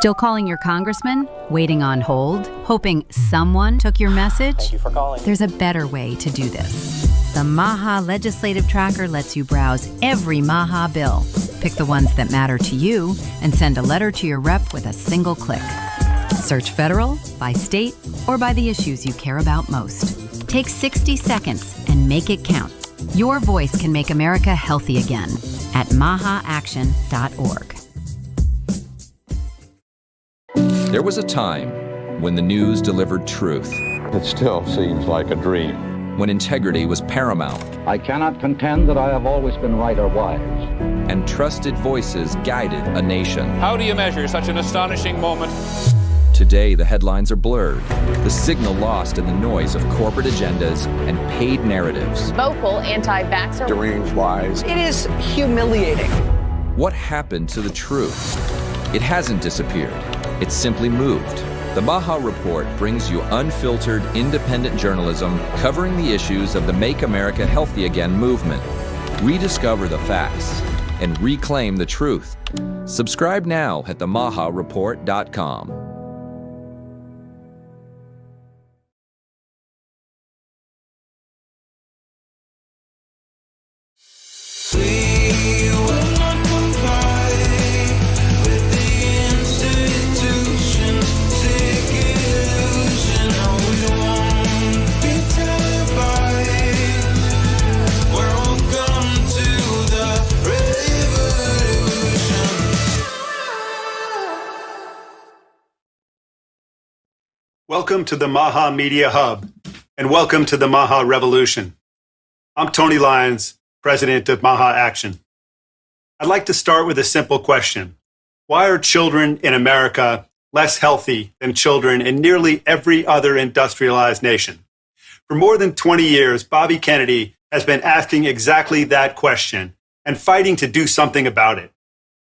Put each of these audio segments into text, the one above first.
Still calling your congressman? Waiting on hold? Hoping someone took your message? Thank you for calling. There's a better way to do this. The MAHA Legislative Tracker lets you browse every MAHA bill. Pick the ones that matter to you and send a letter to your rep with a single click. Search federal, by state, or by the issues you care about most. Take 60 seconds and make it count. Your voice can make America healthy again at mahaaction.org. There was a time when the news delivered truth, It still seems like a dream. when integrity was paramount, I cannot contend that I have always been right or wise. and trusted voices guided a nation. How do you measure such an astonishing moment? Today, the headlines are blurred, the signal lost in the noise of corporate agendas and paid narratives. Vocal anti-vaxxer. Deranged lies. It is humiliating. What happened to the truth? It hasn't disappeared. It's simply moved. The MAHA Report brings you unfiltered, independent journalism covering the issues of the Make America Healthy Again movement. Rediscover the facts and reclaim the truth. Subscribe now at themahareport.com. Welcome to the MAHA Media Hub, and welcome to the MAHA Revolution. I'm Tony Lyons, president of MAHA Action. I'd like to start with a simple question. Why are children in America less healthy than children in nearly every other industrialized nation? For more than 20 years, Bobby Kennedy has been asking exactly that question and fighting to do something about it.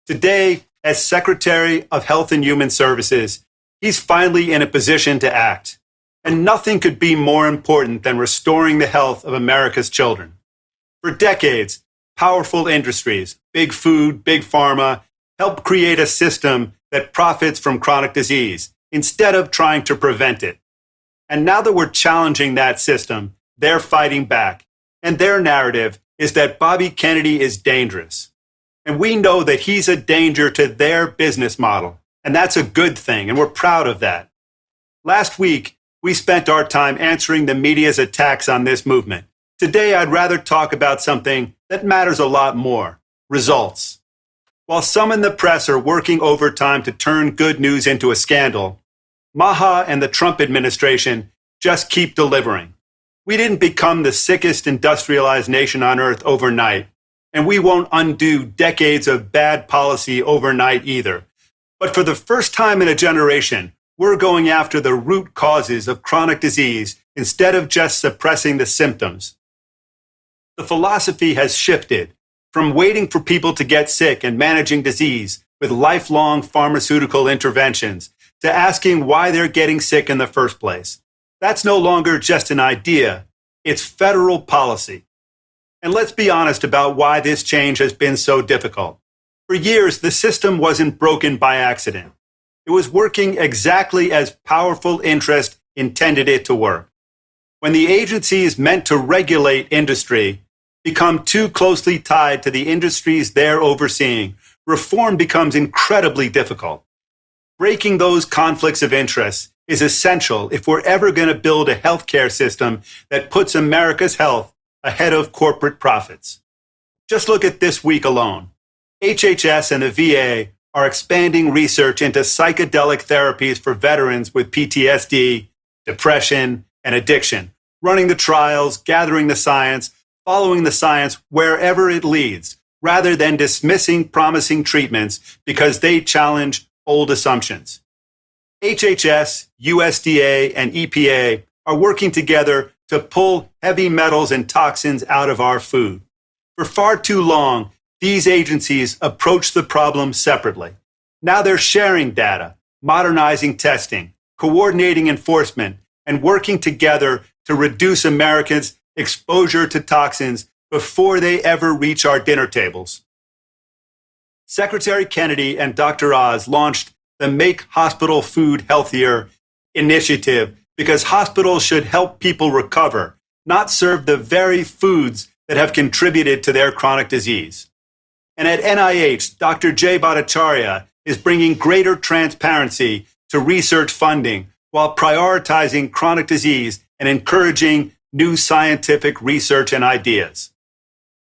Today, as Secretary of Health and Human Services, he's finally in a position to act. And nothing could be more important than restoring the health of America's children. For decades, powerful industries, big food, big pharma, helped create a system that profits from chronic disease instead of trying to prevent it. And now that we're challenging that system, they're fighting back. And their narrative is that Bobby Kennedy is dangerous. And we know that he's a danger to their business model. And that's a good thing, and we're proud of that. Last week, we spent our time answering the media's attacks on this movement. Today, I'd rather talk about something that matters a lot more: results. While some in the press are working overtime to turn good news into a scandal, MAHA and the Trump administration just keep delivering. We didn't become the sickest industrialized nation on earth overnight, and we won't undo decades of bad policy overnight either. But for the first time in a generation, we're going after the root causes of chronic disease instead of just suppressing the symptoms. The philosophy has shifted from waiting for people to get sick and managing disease with lifelong pharmaceutical interventions to asking why they're getting sick in the first place. That's no longer just an idea, it's federal policy. And let's be honest about why this change has been so difficult. For years, the system wasn't broken by accident. It was working exactly as powerful interest intended it to work. When the agencies meant to regulate industry become too closely tied to the industries they're overseeing, reform becomes incredibly difficult. Breaking those conflicts of interest is essential if we're ever going to build a healthcare system that puts America's health ahead of corporate profits. Just look at this week alone. HHS and the VA are expanding research into psychedelic therapies for veterans with PTSD, depression, and addiction, running the trials, gathering the science, following the science wherever it leads, rather than dismissing promising treatments because they challenge old assumptions. HHS, USDA, and EPA are working together to pull heavy metals and toxins out of our food. For far too long, these agencies approach the problem separately. Now they're sharing data, modernizing testing, coordinating enforcement, and working together to reduce Americans' exposure to toxins before they ever reach our dinner tables. Secretary Kennedy and Dr. Oz launched the Make Hospital Food Healthier initiative, because hospitals should help people recover, not serve the very foods that have contributed to their chronic disease. And at NIH, Dr. Jay Bhattacharya is bringing greater transparency to research funding while prioritizing chronic disease and encouraging new scientific research and ideas.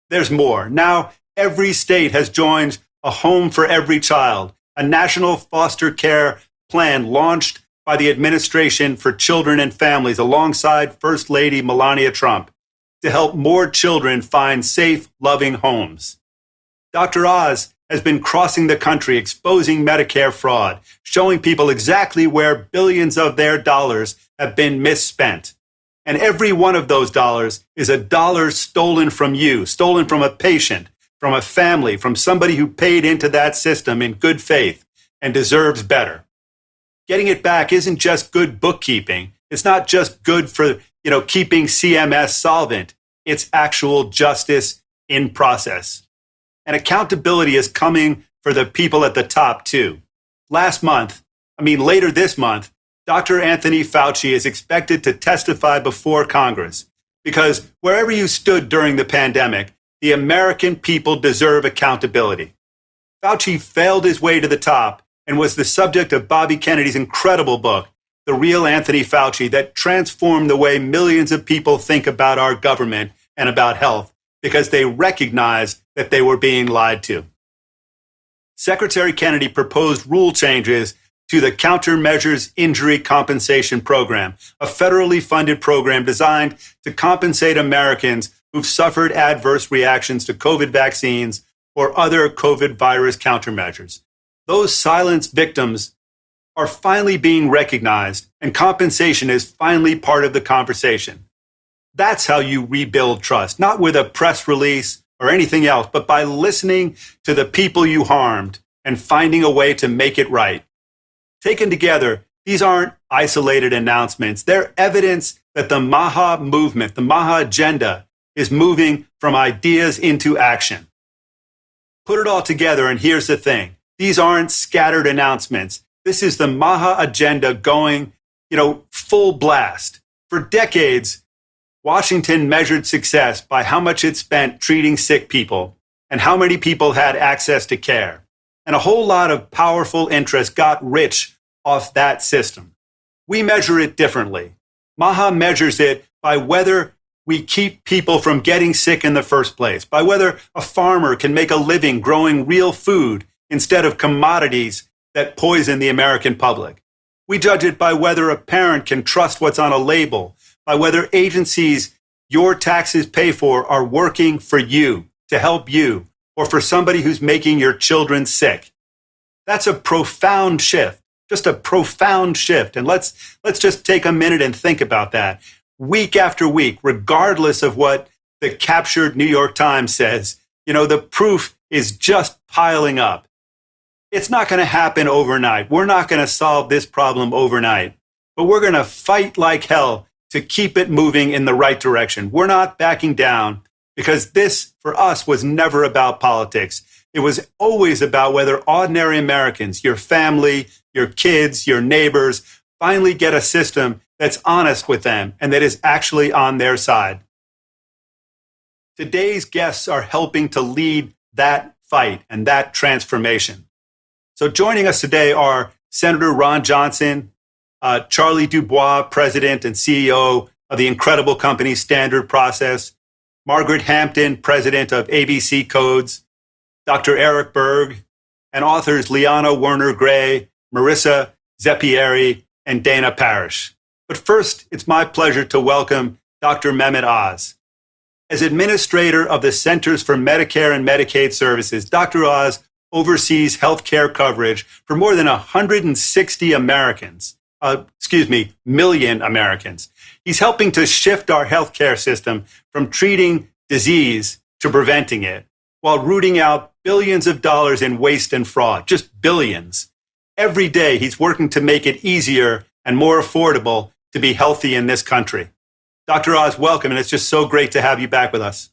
There's more. Now, every state has joined A Home for Every Child, a national foster care plan launched by the Administration for Children and Families alongside First Lady Melania Trump to help more children find safe, loving homes. Dr. Oz has been crossing the country exposing Medicare fraud, showing people exactly where billions of their dollars have been misspent. And every one of those dollars is a dollar stolen from you, stolen from a patient, from a family, from somebody who paid into that system in good faith and deserves better. Getting it back isn't just good bookkeeping. It's not just good for, keeping CMS solvent. It's actual justice in process. And accountability is coming for the people at the top, too. Later this month, Dr. Anthony Fauci is expected to testify before Congress because wherever you stood during the pandemic, the American people deserve accountability. Fauci failed his way to the top and was the subject of Bobby Kennedy's incredible book, The Real Anthony Fauci, that transformed the way millions of people think about our government and about health because they recognized that they were being lied to. Secretary Kennedy proposed rule changes to the Countermeasures Injury Compensation Program, a federally funded program designed to compensate Americans who've suffered adverse reactions to COVID vaccines or other COVID virus countermeasures. Those silenced victims are finally being recognized, and compensation is finally part of the conversation. That's how you rebuild trust, not with a press release or anything else, but by listening to the people you harmed and finding a way to make it right. Taken together, these aren't isolated announcements. They're evidence that the MAHA movement, the MAHA agenda, is moving from ideas into action. Put it all together, and here's the thing. These aren't scattered announcements. This is the MAHA agenda going, full blast. For decades, Washington measured success by how much it spent treating sick people and how many people had access to care. And a whole lot of powerful interests got rich off that system. We measure it differently. MAHA measures it by whether we keep people from getting sick in the first place, by whether a farmer can make a living growing real food instead of commodities that poison the American public. We judge it by whether a parent can trust what's on a label, by whether agencies your taxes pay for are working for you, to help you, or for somebody who's making your children sick. That's a profound shift, just a profound shift. And let's just take a minute and think about that. Week after week, regardless of what the captured New York Times says, the proof is just piling up. It's not going to happen overnight. We're not going to solve this problem overnight, but we're going to fight like hell to keep it moving in the right direction. We're not backing down because this, for us, was never about politics. It was always about whether ordinary Americans, your family, your kids, your neighbors, finally get a system that's honest with them and that is actually on their side. Today's guests are helping to lead that fight and that transformation. So joining us today are Senator Ron Johnson, Charlie Dubois, President and CEO of the incredible company Standard Process, Margaret Hampton, President of ABC Codes, Dr. Eric Berg, and authors Liana Werner-Gray, Marissa Zeppieri, and Dana Parrish. But first, it's my pleasure to welcome Dr. Mehmet Oz. As administrator of the Centers for Medicare and Medicaid Services, Dr. Oz oversees healthcare coverage for more than 160 million Americans. He's helping to shift our healthcare system from treating disease to preventing it, while rooting out billions of dollars in waste and fraud, just billions. Every day, he's working to make it easier and more affordable to be healthy in this country. Dr. Oz, welcome, and it's just so great to have you back with us.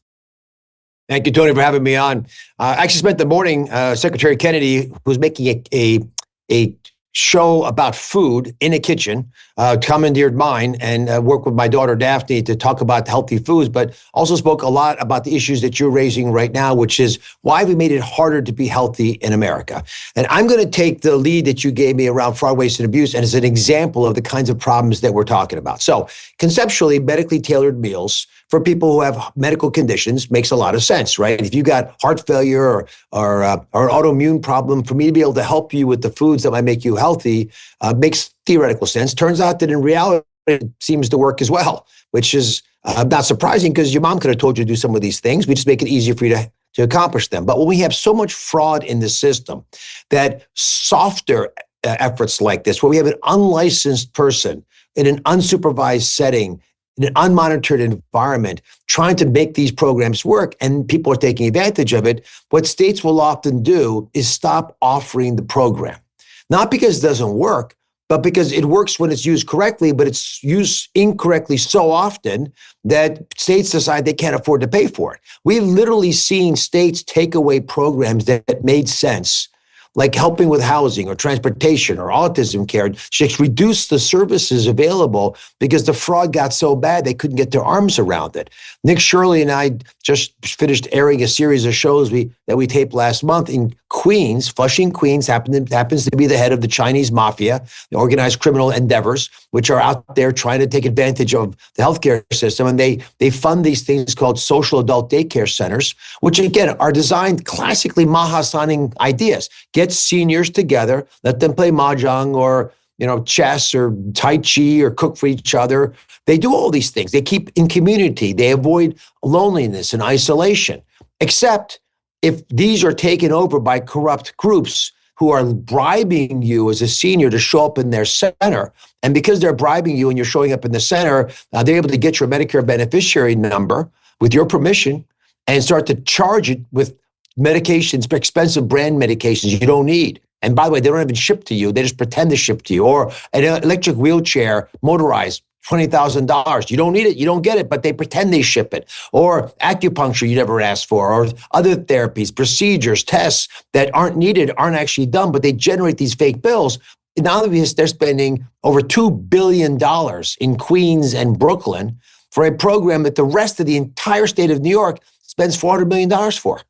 Thank you, Tony, for having me on. I actually spent the morning, Secretary Kennedy was making a show about food in a kitchen, commandeered mine, and worked with my daughter Daphne to talk about healthy foods, but also spoke a lot about the issues that you're raising right now, which is why we made it harder to be healthy in America. And I'm going to take the lead that you gave me around fraud, waste, and abuse, and as an example of the kinds of problems that we're talking about. So conceptually, medically tailored meals for people who have medical conditions makes a lot of sense, right? If you got heart failure or an autoimmune problem, for me to be able to help you with the foods that might make you healthy makes theoretical sense. Turns out that in reality, it seems to work as well, which is not surprising because your mom could have told you to do some of these things. We just make it easier for you to accomplish them. But when we have so much fraud in the system, that softer efforts like this, where we have an unlicensed person in an unsupervised setting, in an unmonitored environment, trying to make these programs work, and people are taking advantage of it, what states will often do is stop offering the program. Not because it doesn't work, but because it works when it's used correctly, but it's used incorrectly so often that states decide they can't afford to pay for it. We've literally seen states take away programs that made sense, like helping with housing or transportation or autism care, just reduce the services available because the fraud got so bad they couldn't get their arms around it. Nick Shirley and I just finished airing a series of shows that we taped last month in Queens. Flushing, Queens happens to be the head of the Chinese mafia, the organized criminal endeavors, which are out there trying to take advantage of the healthcare system. And they fund these things called social adult daycare centers, which again are designed classically Maha-sounding ideas. Get seniors together, let them play mahjong or chess or tai chi or cook for each other. They do all these things. They keep in community. They avoid loneliness and isolation, except if these are taken over by corrupt groups who are bribing you as a senior to show up in their center. And because they're bribing you and you're showing up in the center, they're able to get your Medicare beneficiary number with your permission and start to charge it with medications, expensive brand medications you don't need. And by the way, they don't even ship to you. They just pretend to ship to you. Or an electric wheelchair, motorized, $20,000. You don't need it. You don't get it, but they pretend they ship it. Or acupuncture you never asked for, or other therapies, procedures, tests that aren't needed, aren't actually done, but they generate these fake bills. Now they're spending over $2 billion in Queens and Brooklyn for a program that the rest of the entire state of New York spends $400 million for.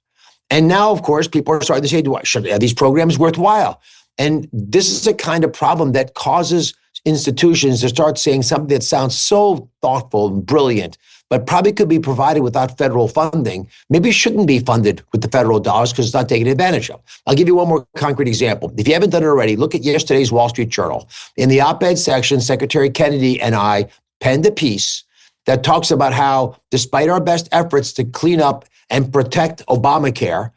And now, of course, people are starting to say, are these programs worthwhile? And this is a kind of problem that causes institutions to start saying something that sounds so thoughtful and brilliant, but probably could be provided without federal funding. Maybe it shouldn't be funded with the federal dollars because it's not taken advantage of. I'll give you one more concrete example. If you haven't done it already, look at yesterday's Wall Street Journal. In the op-ed section, Secretary Kennedy and I penned a piece that talks about how, despite our best efforts to clean up and protect Obamacare,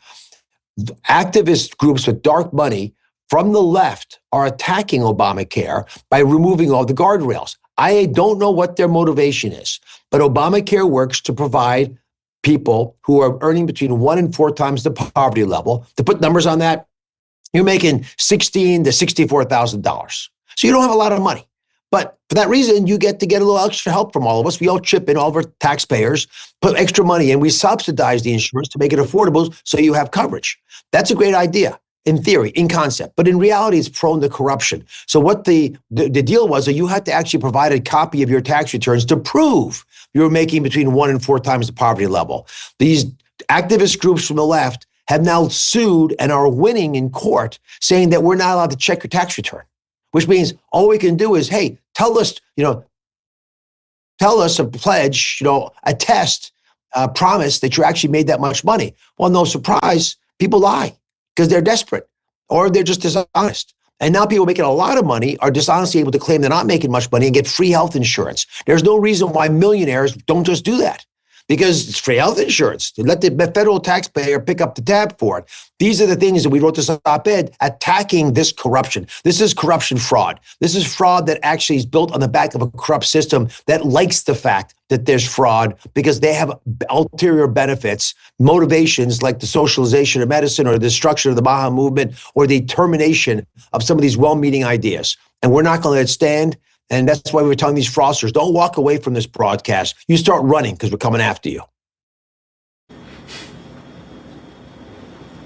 activist groups with dark money from the left are attacking Obamacare by removing all the guardrails. I don't know what their motivation is, but Obamacare works to provide people who are earning between 1 and 4 times the poverty level. To put numbers on that, you're making $16,000 to $64,000. So you don't have a lot of money. But for that reason, you get to get a little extra help from all of us. We all chip in, all of our taxpayers, put extra money in. We subsidize the insurance to make it affordable so you have coverage. That's a great idea in theory, in concept. But in reality, it's prone to corruption. So what the deal was that you had to actually provide a copy of your tax returns to prove you were making between 1 and 4 times the poverty level. These activist groups from the left have now sued and are winning in court saying that we're not allowed to check your tax return. Which means all we can do is, hey, tell us a pledge, a test, promise that you actually made that much money. Well, no surprise, people lie because they're desperate or they're just dishonest. And now people making a lot of money are dishonestly able to claim they're not making much money and get free health insurance. There's no reason why millionaires don't just do that. Because it's free health insurance. Let the federal taxpayer pick up the tab for it. These are the things that we wrote this op-ed attacking this corruption. This is corruption fraud. This is fraud that actually is built on the back of a corrupt system that likes the fact that there's fraud because they have ulterior benefits, motivations like the socialization of medicine or the destruction of the Maha movement or the termination of some of these well-meaning ideas. And we're not going to let it stand. And that's why we're telling these fraudsters, don't walk away from this broadcast. You start running because we're coming after you.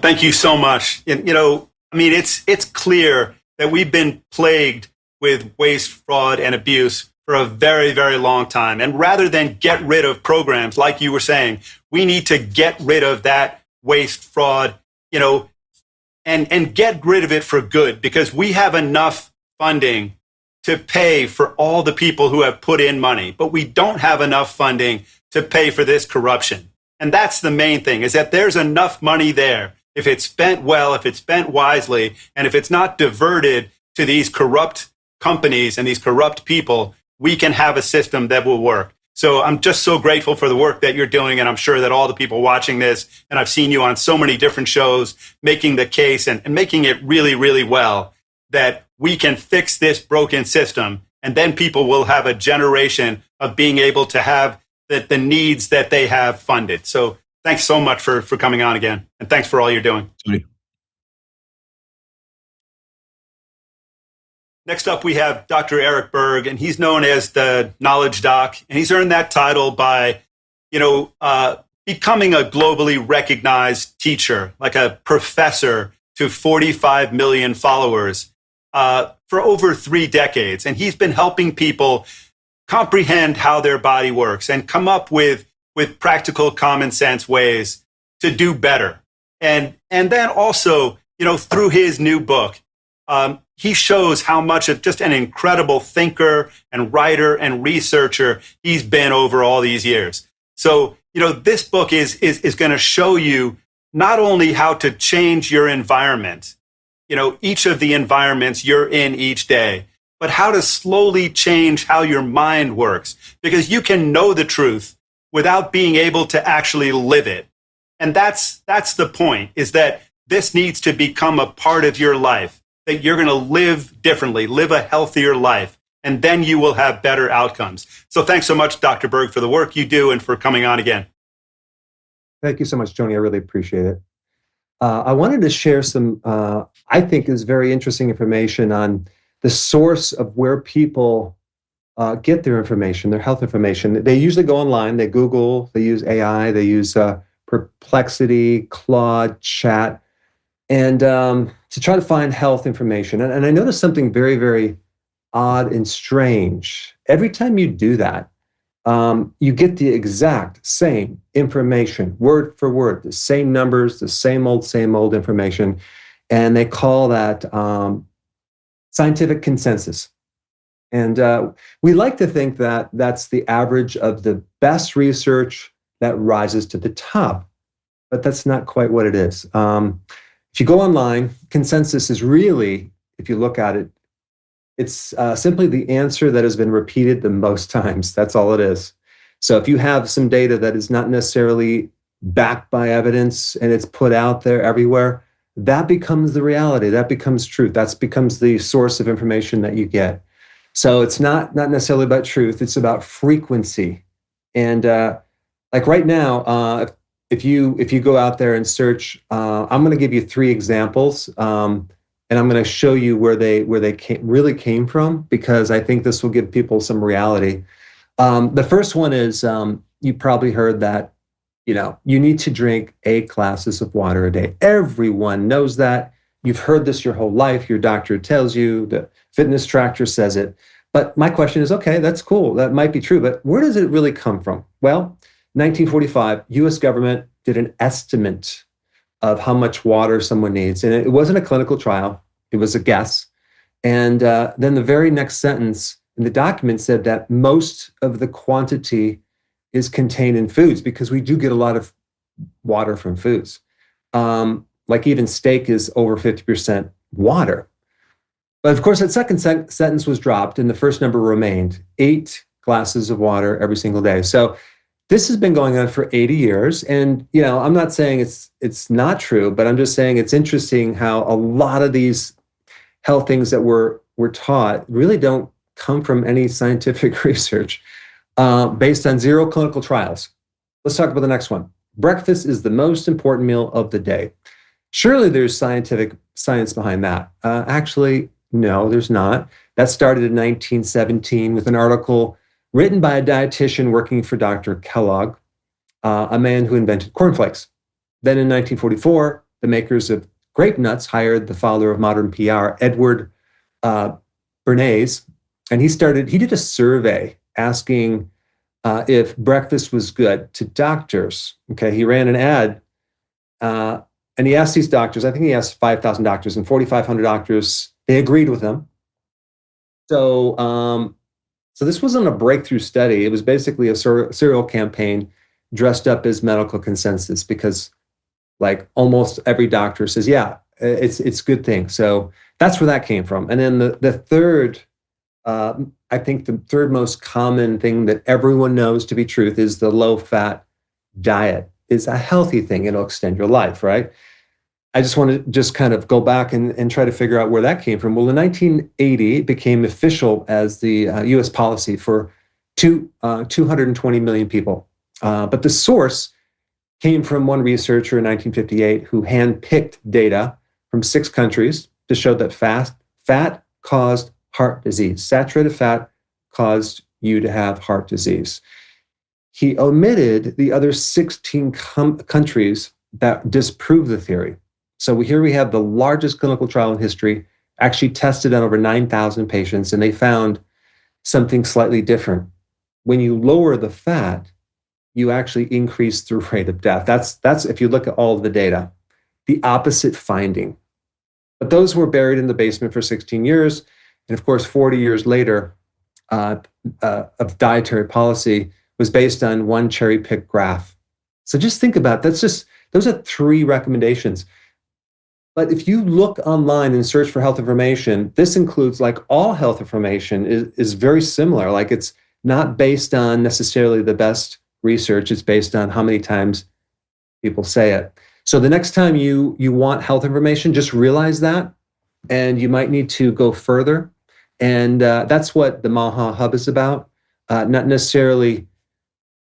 Thank you so much. It's clear that we've been plagued with waste, fraud, and abuse for a very, very long time. And rather than get rid of programs, like you were saying, we need to get rid of that waste, fraud, and get rid of it for good, because we have enough funding to pay for all the people who have put in money, but we don't have enough funding to pay for this corruption. And that's the main thing, is that there's enough money there. If it's spent well, if it's spent wisely, and if it's not diverted to these corrupt companies and these corrupt people, we can have a system that will work. So I'm just so grateful for the work that you're doing. And I'm sure that all the people watching this, and I've seen you on so many different shows, making the case and making it really, really well, that we can fix this broken system. And then people will have a generation of being able to have the needs that they have funded. So thanks so much for coming on again. And thanks for all you're doing. Sorry. Next up, we have Dr. Eric Berg, and he's known as the Knowledge Doc. And he's earned that title by, becoming a globally recognized teacher, like a professor to 45 million followers for over 3 decades. And he's been helping people comprehend how their body works and come up with practical, common sense ways to do better. And then also, through his new book, he shows how much of just an incredible thinker and writer and researcher he's been over all these years. So, this book is going to show you not only how to change your environment, each of the environments you're in each day, but how to slowly change how your mind works, because you can know the truth without being able to actually live it. And that's the point, is that this needs to become a part of your life, that you're going to live differently, live a healthier life, and then you will have better outcomes. So thanks so much, Dr. Berg, for the work you do and for coming on again. Thank you so much, Tony. I really appreciate it. I wanted to share some, I think is very interesting information on the source of where people get their information, their health information. They usually go online, they Google, they use AI, they use Perplexity, Claude, Chat, and to try to find health information. And I noticed something very, very odd and strange. Every time you do that, you get the exact same information, word for word, the same numbers, the same old information. And they call that scientific consensus. And we like to think that that's the average of the best research that rises to the top, but that's not quite what it is. If you go online, consensus is really, if you look at it, it's simply the answer that has been repeated the most times. That's all it is. So if you have some data that is not necessarily backed by evidence and it's put out there everywhere, that becomes the reality. That becomes truth. That becomes the source of information that you get. So it's not necessarily about truth. It's about frequency. And like right now, if you go out there and search, I'm going to give you 3 examples, and I'm going to show you where they really came from, because I think this will give people some reality. The first one is you probably heard that you need to drink 8 glasses of water a day. Everyone knows that. You've heard this your whole life. Your doctor tells you, the fitness tracker says it. But my question is, okay, that's cool. That might be true, but where does it really come from? Well, 1945, US government did an estimate of how much water someone needs. And it wasn't a clinical trial. It was a guess. And then the very next sentence in the document said that most of the quantity is contained in foods, because we do get a lot of water from foods. Like even steak is over 50% water. But of course, that second sentence was dropped and the first number remained: 8 glasses of water every single day. So this has been going on for 80 years. And, I'm not saying it's not true, but I'm just saying it's interesting how a lot of these health things that we're taught really don't come from any scientific research, based on 0 clinical trials. Let's talk about the next one. Breakfast is the most important meal of the day. Surely there's science behind that. Actually, no, there's not. That started in 1917 with an article written by a dietitian working for Dr. Kellogg, a man who invented cornflakes. Then in 1944, the makers of grape nuts hired the father of modern PR, Edward Bernays, and he did a survey asking if breakfast was good to doctors. Okay, he ran an ad, and he asked these doctors, I think he asked 5,000 doctors, and 4,500 doctors, they agreed with him. So this wasn't a breakthrough study. It was basically a serial campaign dressed up as medical consensus, because like almost every doctor says, yeah, it's a good thing. So that's where that came from. And then the third, I think the third most common thing that everyone knows to be truth is the low-fat diet is a healthy thing. It'll extend your life, right? I just want to just kind of go back and try to figure out where that came from. Well, in 1980, it became official as the U.S. policy for 220 million people. But the source came from one researcher in 1958 who handpicked data from 6 countries to show that fat caused heart disease. Saturated fat caused you to have heart disease. He omitted the other 16 countries that disprove the theory. So here we have the largest clinical trial in history, actually tested on over 9,000 patients, and they found something slightly different. When you lower the fat, you actually increase the rate of death. That's if you look at all of the data, the opposite finding. But those were buried in the basement for 16 years. And of course, 40 years later, of dietary policy was based on one cherry-picked graph. So just think about it. Those are 3 recommendations. But if you look online and search for health information, this includes, like all health information is very similar. Like it's not based on necessarily the best research. It's based on how many times people say it. So the next time you want health information, just realize that, and you might need to go further. And that's what the MAHA Hub is about. Not necessarily,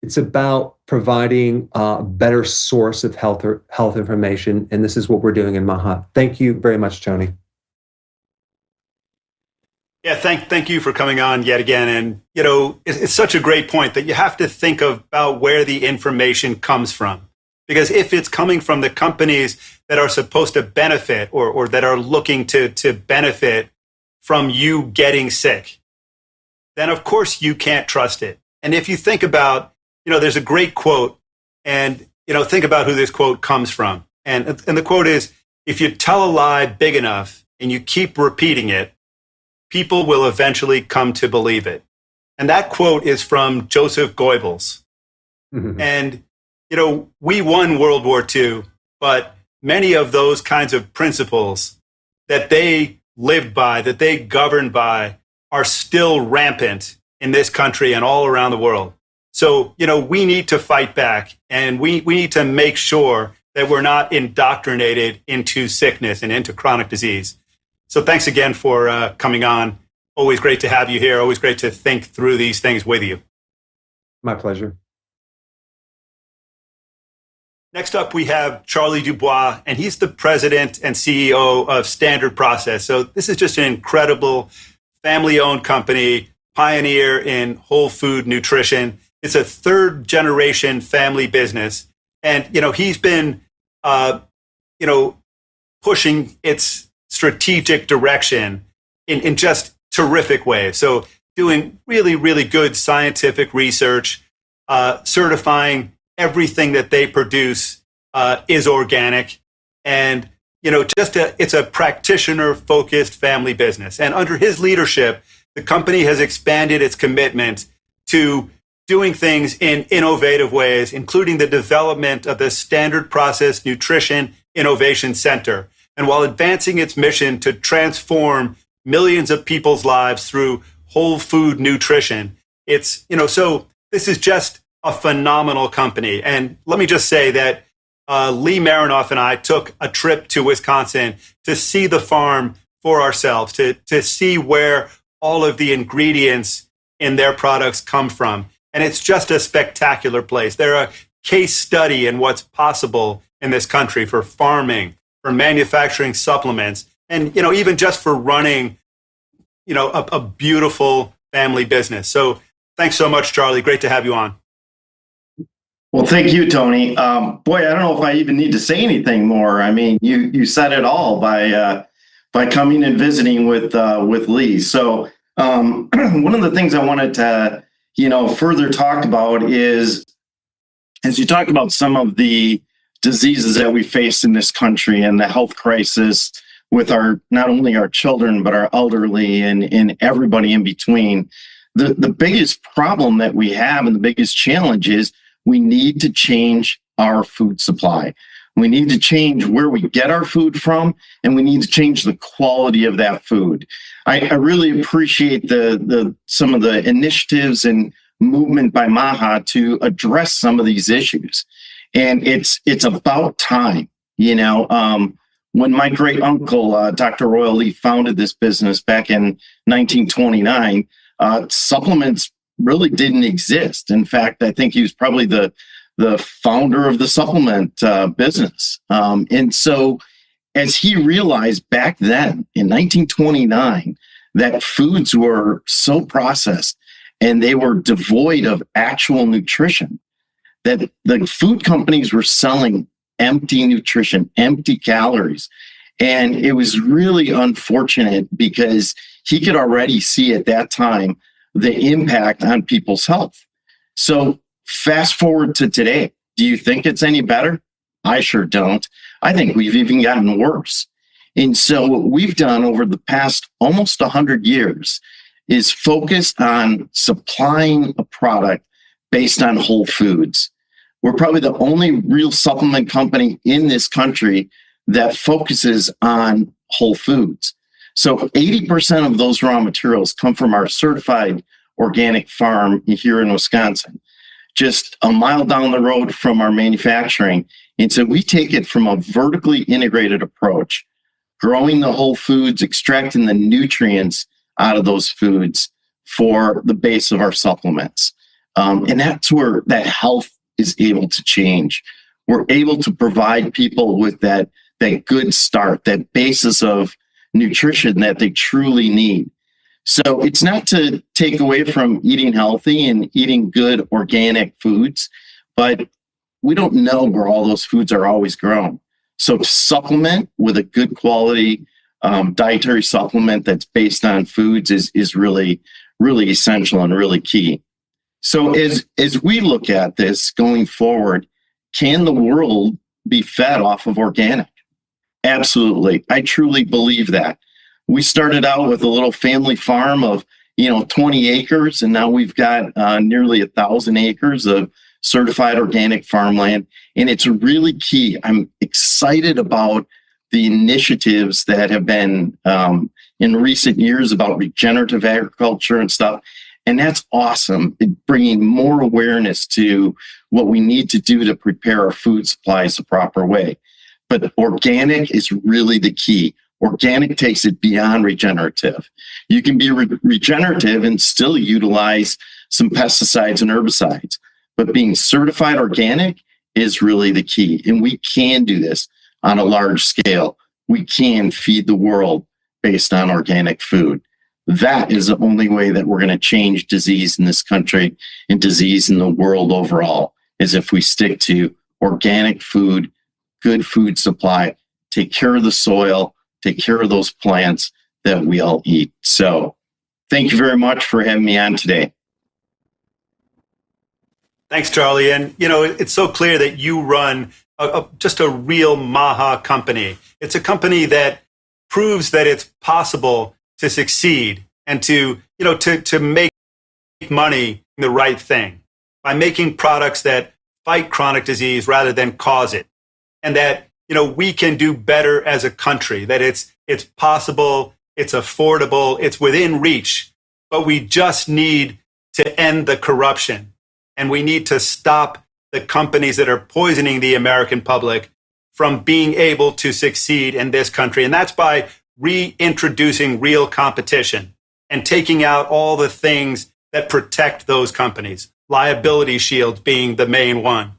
it's about providing a better source of health information. And this is what we're doing in MAHA. Thank you very much, Tony. Yeah, thank you for coming on yet again. And, you know, it's such a great point that you have to think about where the information comes from. Because if it's coming from the companies that are supposed to benefit or that are looking to benefit from you getting sick, then of course you can't trust it. And if you think about, you know, there's a great quote, and, you know, think about who this quote comes from. And the quote is, if you tell a lie big enough and you keep repeating it, people will eventually come to believe it. And that quote is from Joseph Goebbels. Mm-hmm. And, you know, we won World War II, but many of those kinds of principles that they lived by, that they governed by, are still rampant in this country and all around the world. So, you know, we need to fight back, and we need to make sure that we're not indoctrinated into sickness and into chronic disease. So thanks again for coming on. Always great to have you here. Always great to think through these things with you. My pleasure. Next up, we have Charlie Dubois, and he's the president and CEO of Standard Process. So this is just an incredible family-owned company, pioneer in whole food nutrition. It's a 3rd-generation family business. And, you know, he's been, you know, pushing its strategic direction in just terrific ways. So doing really, really good scientific research, certifying everything that they produce is organic. And, you know, it's a practitioner-focused family business. And under his leadership, the company has expanded its commitment to doing things in innovative ways, including the development of the Standard Process Nutrition Innovation Center. And while advancing its mission to transform millions of people's lives through whole food nutrition, it's, you know, so this is just a phenomenal company. And let me just say that Lee Marinoff and I took a trip to Wisconsin to see the farm for ourselves, to see where all of the ingredients in their products come from. And it's just a spectacular place. They're a case study in what's possible in this country for farming, for manufacturing supplements, and, you know, even just for running, you know, a beautiful family business. So thanks so much, Charlie. Great to have you on. Well, thank you, Tony. Boy, I don't know if I even need to say anything more. I mean, you said it all by by coming and visiting with Lee. So one of the things I wanted to, further talk about is, as you talked about some of the diseases that we face in this country and the health crisis with not only our children, but our elderly and everybody in between. The biggest problem that we have and the biggest challenge is we need to change our food supply. We need to change where we get our food from, and we need to change the quality of that food. I really appreciate some of the initiatives and movement by MAHA to address some of these issues. And it's about time, when my great uncle, Dr. Royal Lee, founded this business back in 1929, supplements really didn't exist. In fact, I think he was probably the founder of the supplement business. And so as he realized back then in 1929 that foods were so processed and they were devoid of actual nutrition, that the food companies were selling empty nutrition, empty calories. And it was really unfortunate because he could already see at that time the impact on people's health. So fast forward to today. Do you think it's any better? I sure don't. I think we've even gotten worse. And so what we've done over the past almost 100 years is focus on supplying a product based on whole foods. We're probably the only real supplement company in this country that focuses on whole foods. So 80% of those raw materials come from our certified organic farm here in Wisconsin, just a mile down the road from our manufacturing. And so we take it from a vertically integrated approach, growing the whole foods, extracting the nutrients out of those foods for the base of our supplements. And that's where that health is able to change. We're able to provide people with that good start, that basis of nutrition that they truly need. So it's not to take away from eating healthy and eating good organic foods, but we don't know where all those foods are always grown. So to supplement with a good quality dietary supplement that's based on foods is really, really essential and really key. So as we look at this going forward, can the world be fed off of organic? Absolutely. I truly believe that. We started out with a little family farm of 20 acres, and now we've got nearly 1,000 acres of certified organic farmland. And it's really key. I'm excited about the initiatives that have been in recent years about regenerative agriculture and stuff. And that's awesome, bringing more awareness to what we need to do to prepare our food supplies the proper way. But organic is really the key. Organic takes it beyond regenerative. You can be regenerative and still utilize some pesticides and herbicides, but being certified organic is really the key. And we can do this on a large scale. We can feed the world based on organic food. That is the only way that we're going to change disease in this country and disease in the world overall, is if we stick to organic food, good food supply, take care of the soil, take care of those plants that we all eat. So thank you very much for having me on today. Thanks, Charlie. And, it's so clear that you run just a real MAHA company. It's a company that proves that it's possible to succeed and to make money in the right thing by making products that fight chronic disease rather than cause it. And that, we can do better as a country, that it's possible, it's affordable, it's within reach, but we just need to end the corruption. And we need to stop the companies that are poisoning the American public from being able to succeed in this country. And that's by reintroducing real competition and taking out all the things that protect those companies, liability shields being the main one,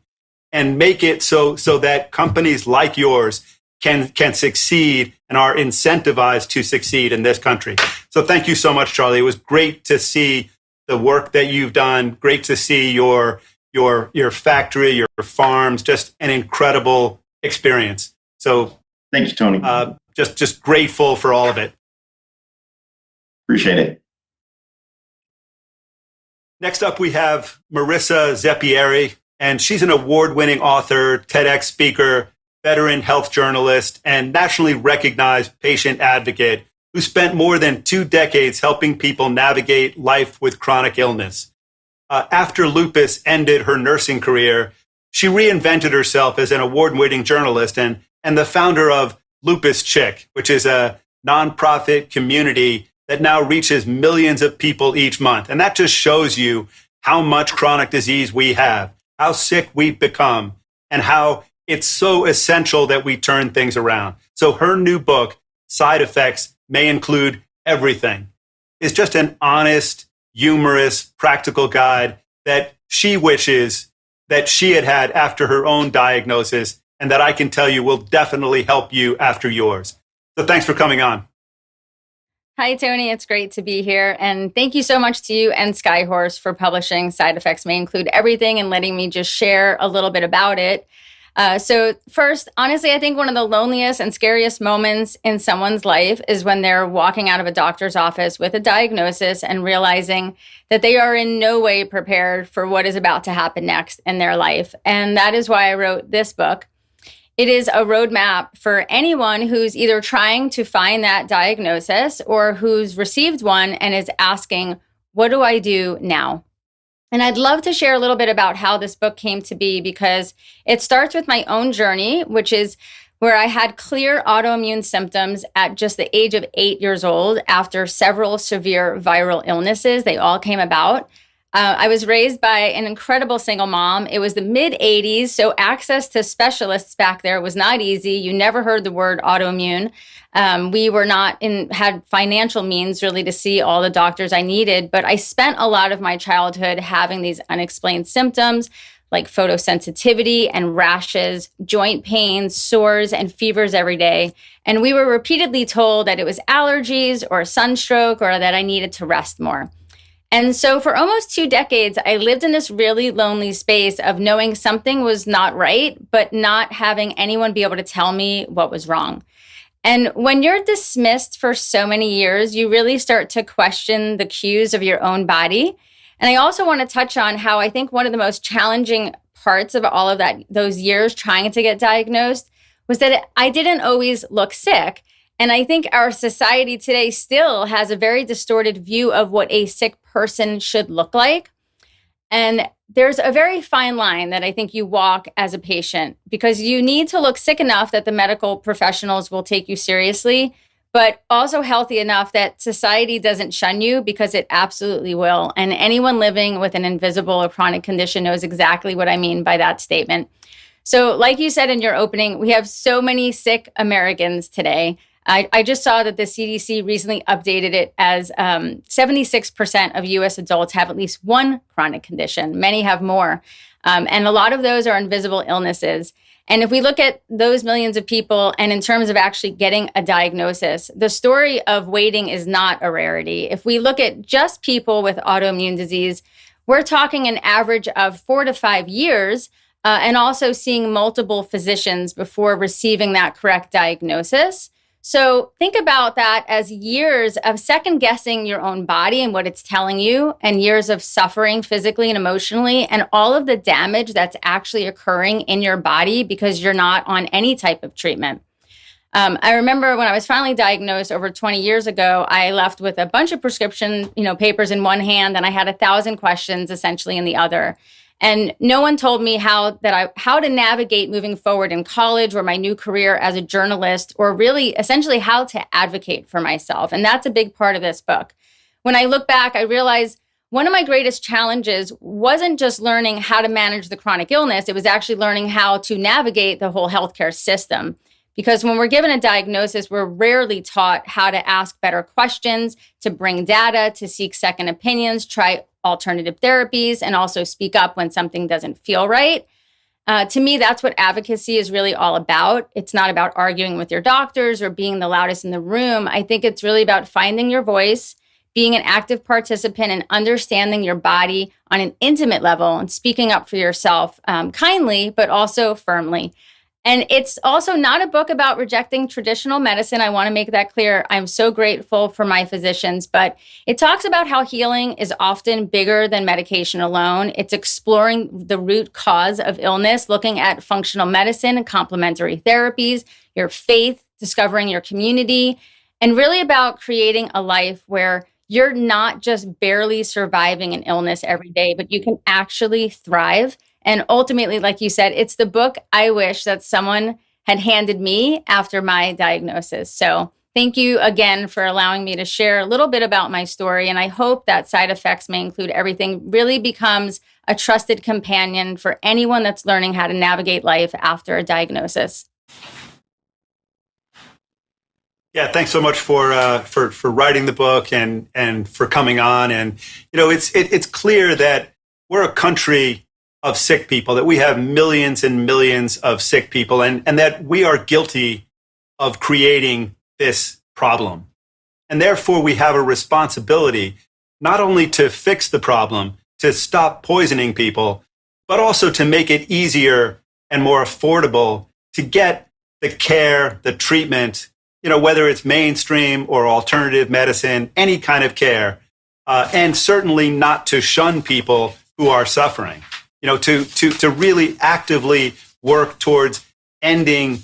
and make it so that companies like yours can succeed and are incentivized to succeed in this country. So thank you so much, Charlie. It was great to see the work that you've done. Great to see your factory, your farms, just an incredible experience. So Thank you, Tony. Just grateful for all of it. Appreciate it. Next up, we have Marissa Zeppieri, and she's an award-winning author, TEDx speaker, veteran health journalist, and nationally recognized patient advocate who spent more than 2 decades helping people navigate life with chronic illness. After lupus ended her nursing career, she reinvented herself as an award-winning journalist and the founder of Lupus Chick, which is a nonprofit community that now reaches millions of people each month. And that just shows you how much chronic disease we have, how sick we've become, and how it's so essential that we turn things around. So her new book, Side Effects May Include Everything, is just an honest, humorous, practical guide that she wishes that she had after her own diagnosis, and that I can tell you will definitely help you after yours. So thanks for coming on. Hi, Tony. It's great to be here. And thank you so much to you and Skyhorse for publishing Side Effects May Include Everything and letting me just share a little bit about it. So first, honestly, I think one of the loneliest and scariest moments in someone's life is when they're walking out of a doctor's office with a diagnosis and realizing that they are in no way prepared for what is about to happen next in their life. And that is why I wrote this book. It is a roadmap for anyone who's either trying to find that diagnosis or who's received one and is asking, what do I do now? And I'd love to share a little bit about how this book came to be, because it starts with my own journey, which is where I had clear autoimmune symptoms at just the age of 8 years old after several severe viral illnesses. They all came about. I was raised by an incredible single mom. It was the mid-'80s, so access to specialists back there was not easy. You never heard the word autoimmune. We were not had financial means really to see all the doctors I needed, but I spent a lot of my childhood having these unexplained symptoms like photosensitivity and rashes, joint pains, sores, and fevers every day. And we were repeatedly told that it was allergies or sunstroke or that I needed to rest more. And so for almost 2 decades, I lived in this really lonely space of knowing something was not right, but not having anyone be able to tell me what was wrong. And when you're dismissed for so many years, you really start to question the cues of your own body. And I also want to touch on how I think one of the most challenging parts of all of those years trying to get diagnosed was that I didn't always look sick. And I think our society today still has a very distorted view of what a sick person should look like. And there's a very fine line that I think you walk as a patient, because you need to look sick enough that the medical professionals will take you seriously, but also healthy enough that society doesn't shun you, because it absolutely will. And anyone living with an invisible or chronic condition knows exactly what I mean by that statement. So like you said in your opening, we have so many sick Americans today. I just saw that the CDC recently updated it as 76% of U.S. adults have at least one chronic condition. Many have more. And a lot of those are invisible illnesses. And if we look at those millions of people, and in terms of actually getting a diagnosis, the story of waiting is not a rarity. If we look at just people with autoimmune disease, we're talking an average of 4 to 5 years, and also seeing multiple physicians before receiving that correct diagnosis. So think about that as years of second guessing your own body and what it's telling you, and years of suffering physically and emotionally, and all of the damage that's actually occurring in your body because you're not on any type of treatment. I remember when I was finally diagnosed over 20 years ago, I left with a bunch of prescription, papers in one hand, and I had 1,000 questions essentially in the other. And no one told me how to navigate moving forward in college or my new career as a journalist, or really essentially how to advocate for myself. And that's a big part of this book. When I look back, I realized one of my greatest challenges wasn't just learning how to manage the chronic illness. It was actually learning how to navigate the whole healthcare system. Because when we're given a diagnosis, we're rarely taught how to ask better questions, to bring data, to seek second opinions, try alternative therapies, and also speak up when something doesn't feel right. To me, that's what advocacy is really all about. It's not about arguing with your doctors or being the loudest in the room. I think it's really about finding your voice, being an active participant, and understanding your body on an intimate level, and speaking up for yourself kindly, but also firmly. And it's also not a book about rejecting traditional medicine. I want to make that clear. I'm so grateful for my physicians, but it talks about how healing is often bigger than medication alone. It's exploring the root cause of illness, looking at functional medicine and complementary therapies, your faith, discovering your community, and really about creating a life where you're not just barely surviving an illness every day, but you can actually thrive. And ultimately, like you said, it's the book I wish that someone had handed me after my diagnosis. So thank you again for allowing me to share a little bit about my story. And I hope that Side Effects May Include Everything really becomes a trusted companion for anyone that's learning how to navigate life after a diagnosis. Yeah, thanks so much for writing the book and for coming on. And it's clear that we're a country of sick people, that we have millions and millions of sick people, and that we are guilty of creating this problem. And therefore, we have a responsibility not only to fix the problem, to stop poisoning people, but also to make it easier and more affordable to get the care, the treatment, whether it's mainstream or alternative medicine, any kind of care, and certainly not to shun people who are suffering. To really actively work towards ending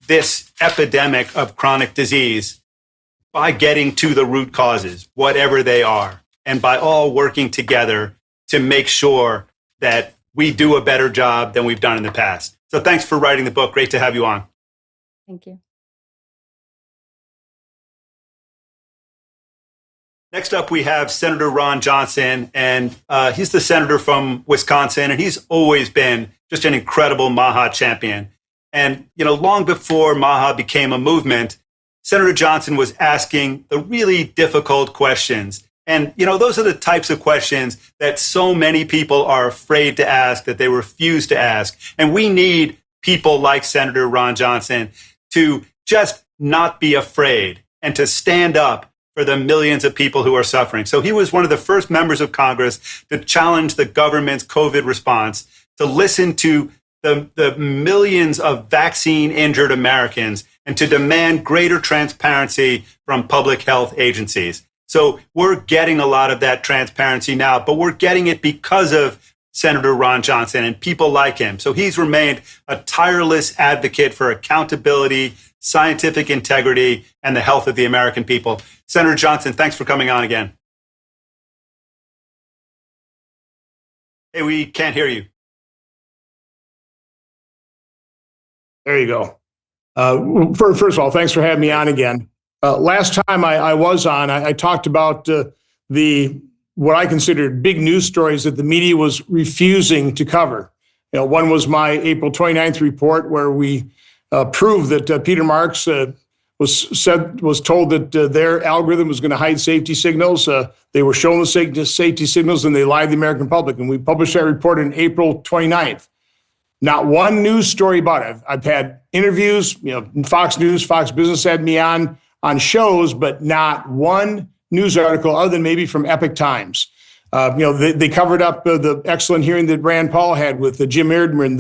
this epidemic of chronic disease by getting to the root causes, whatever they are, and by all working together to make sure that we do a better job than we've done in the past. So thanks for writing the book. Great to have you on. Thank you. Next up, we have Senator Ron Johnson, and he's the senator from Wisconsin, and he's always been just an incredible MAHA champion. And, long before MAHA became a movement, Senator Johnson was asking the really difficult questions. And, those are the types of questions that so many people are afraid to ask, that they refuse to ask. And we need people like Senator Ron Johnson to just not be afraid and to stand up for the millions of people who are suffering. So he was one of the first members of Congress to challenge the government's COVID response, to listen to the millions of vaccine-injured Americans, and to demand greater transparency from public health agencies. So we're getting a lot of that transparency now, but we're getting it because of Senator Ron Johnson and people like him. So he's remained a tireless advocate for accountability, scientific integrity, and the health of the American people. Senator Johnson, thanks for coming on again. Hey, we can't hear you. There you go. First of all, thanks for having me on again. Last time I was on, I talked about what I considered big news stories that the media was refusing to cover. One was my April 29th report where we proved that Peter Marks was told that their algorithm was going to hide safety signals. They were shown the safety signals and they lied to the American public. And we published that report on April 29th. Not one news story about it. I've had interviews, Fox News, Fox Business had me on shows, but not one news article other than maybe from Epoch Times. They covered up the excellent hearing that Rand Paul had with Jim Erdman,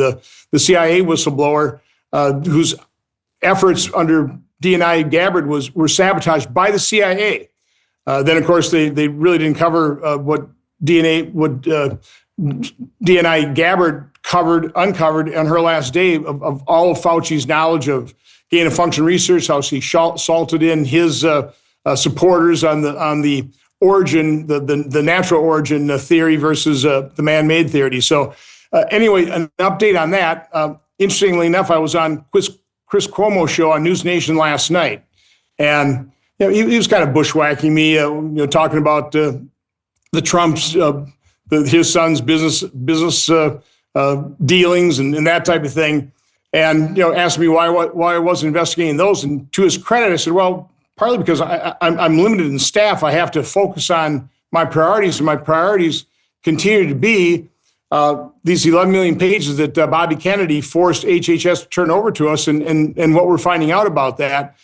the CIA whistleblower, whose efforts under DNI Gabbard were sabotaged by the CIA. Then, of course, they really didn't cover what DNI Gabbard uncovered on her last day of all of Fauci's knowledge of gain of function research, how she salted in his supporters on the origin, the natural origin theory versus the man-made theory. So anyway, an update on that. Interestingly enough, I was on Chris Cuomo's show on News Nation last night, and he was kind of bushwhacking me, talking about the Trump's his son's business dealings and that type of thing, and asked me why I wasn't investigating those. And to his credit, I said, well, partly because I'm limited in staff. I have to focus on my priorities, and my priorities continue to be these 11 million pages that Bobby Kennedy forced HHS to turn over to us, and what we're finding out about that.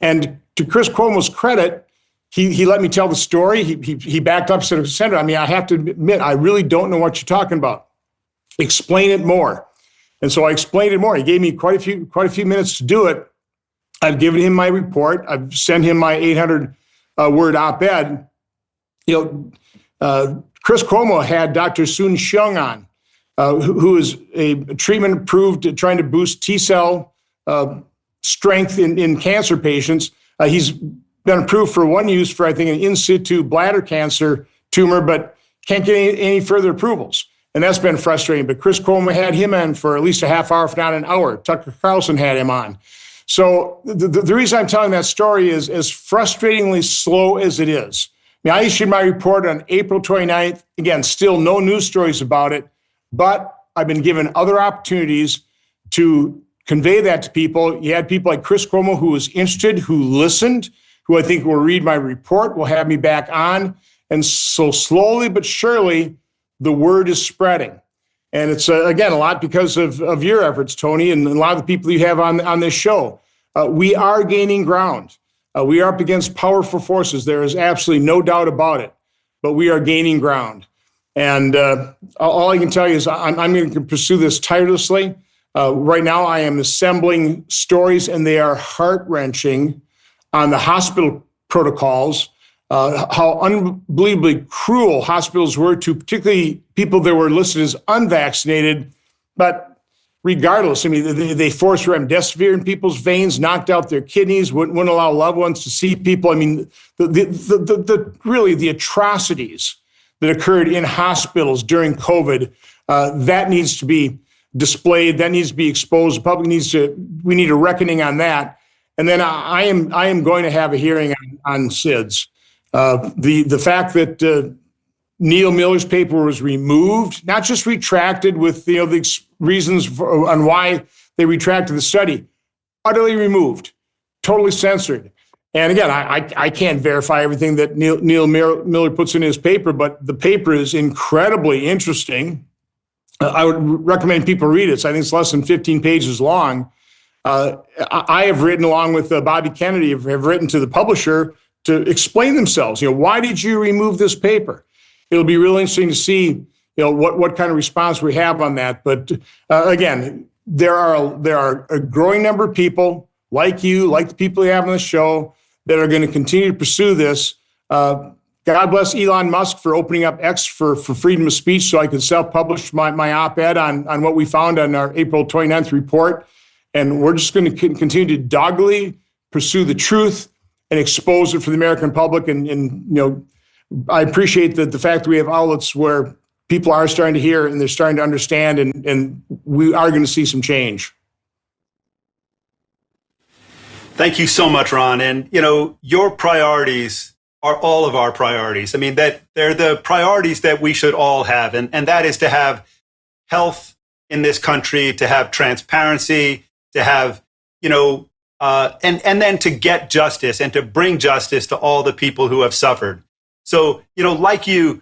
And to Chris Cuomo's credit, he let me tell the story. He backed up, said, Senator, I have to admit, I really don't know what you're talking about. Explain it more. And so I explained it more. He gave me quite a few minutes to do it. I've given him my report. I've sent him my 800 word op-ed. Chris Cuomo had Dr. Soon Xiong on, who is a treatment approved trying to boost T-cell strength in cancer patients. He's been approved for one use for, I think, an in situ bladder cancer tumor, but can't get any further approvals. And that's been frustrating. But Chris Cuomo had him on for at least a half hour, if not an hour. Tucker Carlson had him on. So the reason I'm telling that story is as frustratingly slow as it is. I mean, I issued my report on April 29th. Again, still no news stories about it, but I've been given other opportunities to convey that to people. You had people like Chris Cuomo who was interested, who listened, who I think will read my report, will have me back on. And so slowly but surely, the word is spreading. And it's, again, a lot because of your efforts, Tony, and a lot of the people you have on this show. We are gaining ground. We are up against powerful forces. There is absolutely no doubt about it. But we are gaining ground. And all I can tell you is I'm going to pursue this tirelessly. Right now, I am assembling stories, and they are heart-wrenching on the hospital protocols, how unbelievably cruel hospitals were to particularly people that were listed as unvaccinated. But regardless, I mean, they forced remdesivir in people's veins, knocked out their kidneys, wouldn't allow loved ones to see people. I mean, really the atrocities that occurred in hospitals during COVID, that needs to be displayed, that needs to be exposed. The public we need a reckoning on that. And then I am going to have a hearing on SIDS. The fact that Neil Miller's paper was removed, not just retracted with the reasons on why they retracted the study, utterly removed, totally censored. And again, I can't verify everything that Neil Miller puts in his paper, but the paper is incredibly interesting. I would recommend people read it. So I think it's less than 15 pages long. I have written, along with Bobby Kennedy, have written to the publisher to explain themselves. Why did you remove this paper? It'll be really interesting to see, what kind of response we have on that. But again, there are a growing number of people like you, like the people you have on the show, that are going to continue to pursue this. God bless Elon Musk for opening up X for freedom of speech, so I could self-publish my op-ed on what we found on our April 29th report. And we're just going to continue to doggedly pursue the truth and expose it for the American public. And I appreciate the fact that we have outlets where people are starting to hear and they're starting to understand, and we are going to see some change. Thank you so much, Ron. And, your priorities are all of our priorities. I mean, that they're the priorities that we should all have. And that is to have health in this country, to have transparency, to have, and then to get justice and to bring justice to all the people who have suffered. So, like you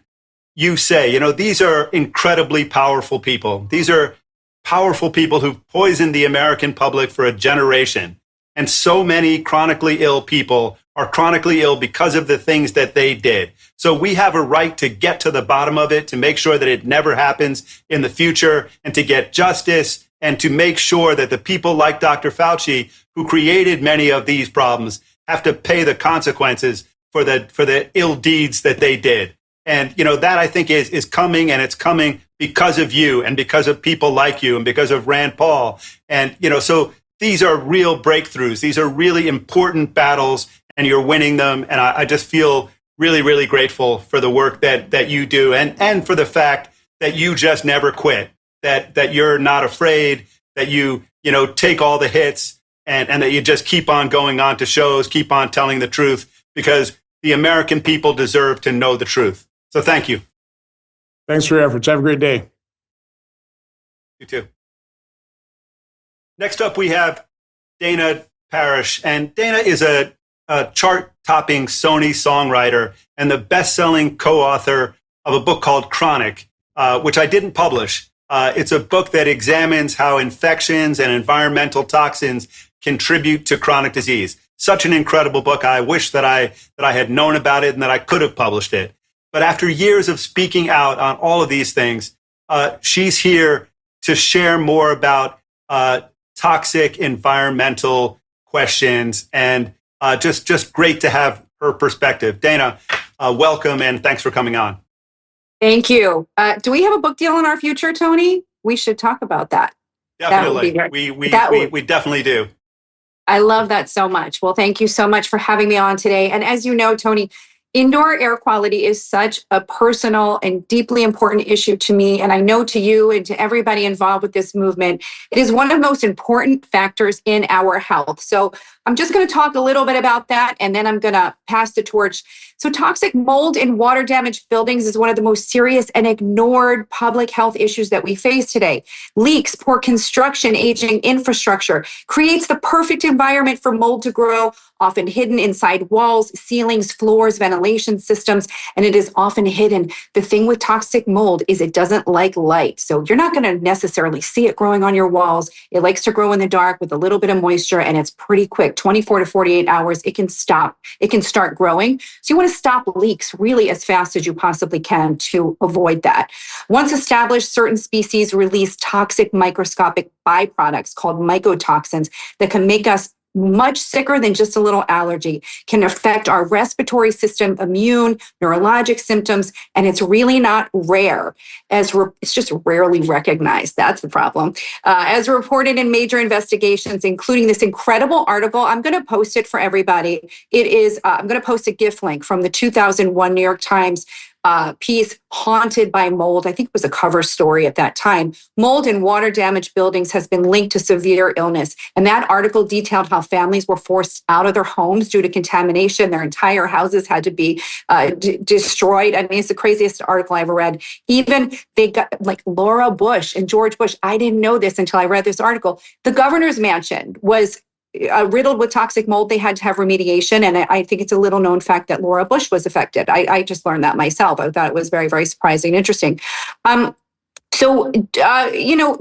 say, these are incredibly powerful people. These are powerful people who've poisoned the American public for a generation. And so many chronically ill people are chronically ill because of the things that they did. So we have a right to get to the bottom of it, to make sure that it never happens in the future, and to get justice, and to make sure that the people like Dr. Fauci, who created many of these problems, have to pay the consequences for the ill deeds that they did. And, that I think is coming, and it's coming because of you and because of people like you and because of Rand Paul. And, so these are real breakthroughs. These are really important battles, and you're winning them. And I just feel really, really grateful for the work that you do, and for the fact that you just never quit, that you're not afraid, that you take all the hits, and that you just keep on going on to shows, keep on telling the truth, because the American people deserve to know the truth. So thank you. Thanks for your efforts. Have a great day. You too. Next up, we have Dana Parrish. And Dana is a chart-topping Sony songwriter and the best-selling co-author of a book called Chronic, which I didn't publish. It's a book that examines how infections and environmental toxins contribute to chronic disease. Such an incredible book. I wish that I had known about it and that I could have published it. But after years of speaking out on all of these things, she's here to share more about toxic environmental questions, and just great to have her perspective. Dana, welcome and thanks for coming on. Thank you. Do we have a book deal in our future, Tony? We should talk about that. Definitely. We definitely do. I love that so much. Well, thank you so much for having me on today. And as you know, Tony, indoor air quality is such a personal and deeply important issue to me. And I know to you and to everybody involved with this movement, it is one of the most important factors in our health. So I'm just going to talk a little bit about that, and then I'm going to pass the torch. So toxic mold in water damaged buildings is one of the most serious and ignored public health issues that we face today. Leaks, poor construction, aging infrastructure creates the perfect environment for mold to grow, often hidden inside walls, ceilings, floors, ventilation systems, and it is often hidden. The thing with toxic mold is it doesn't like light. So you're not going to necessarily see it growing on your walls. It likes to grow in the dark with a little bit of moisture, and it's pretty quick. 24 to 48 hours, it can start growing. So you want to stop leaks really as fast as you possibly can to avoid that. Once established, certain species release toxic microscopic byproducts called mycotoxins that can make us much sicker than just a little allergy, can affect our respiratory system, immune, neurologic symptoms, and it's really not rare. It's just rarely recognized. That's the problem. As reported in major investigations, including this incredible article, I'm going to post it for everybody. I'm going to post a GIF link from the 2001 New York Times piece, Haunted by Mold. I think it was a cover story at that time. Mold in water damaged buildings has been linked to severe illness. And that article detailed how families were forced out of their homes due to contamination. Their entire houses had to be destroyed. I mean, it's the craziest article I ever read. Even they got like Laura Bush and George Bush. I didn't know this until I read this article. The governor's mansion was riddled with toxic mold. They had to have remediation. And I think it's a little known fact that Laura Bush was affected. I just learned that myself. I thought it was very, very surprising and interesting. The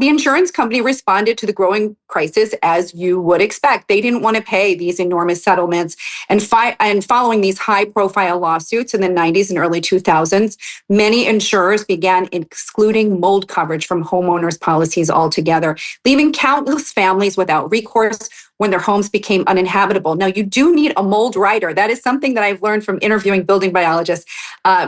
insurance company responded to the growing crisis as you would expect. They didn't want to pay these enormous settlements. And following these high-profile lawsuits in the 90s and early 2000s, many insurers began excluding mold coverage from homeowners' policies altogether, leaving countless families without recourse when their homes became uninhabitable. Now, you do need a mold rider. That is something that I've learned from interviewing building biologists.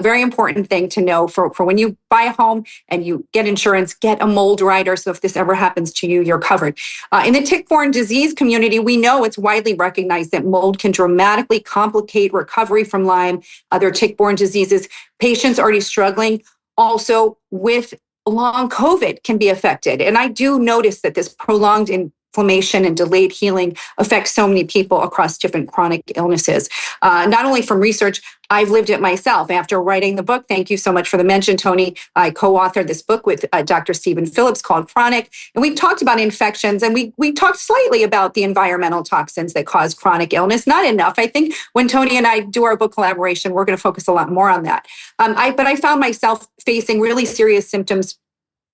Very important thing to know for when you buy a home and you get insurance, get a mold rider. So if this ever happens to you, you're covered. In the tick-borne disease community, we know it's widely recognized that mold can dramatically complicate recovery from Lyme, other tick-borne diseases. Patients already struggling also with long COVID can be affected. And I do notice that this prolonged inflammation and delayed healing affects so many people across different chronic illnesses. Not only from research, I've lived it myself. After writing the book, thank you so much for the mention, Tony. I co-authored this book with Dr. Stephen Phillips called Chronic, and we talked about infections, and we talked slightly about the environmental toxins that cause chronic illness. Not enough. I think when Tony and I do our book collaboration, we're going to focus a lot more on that. But I found myself facing really serious symptoms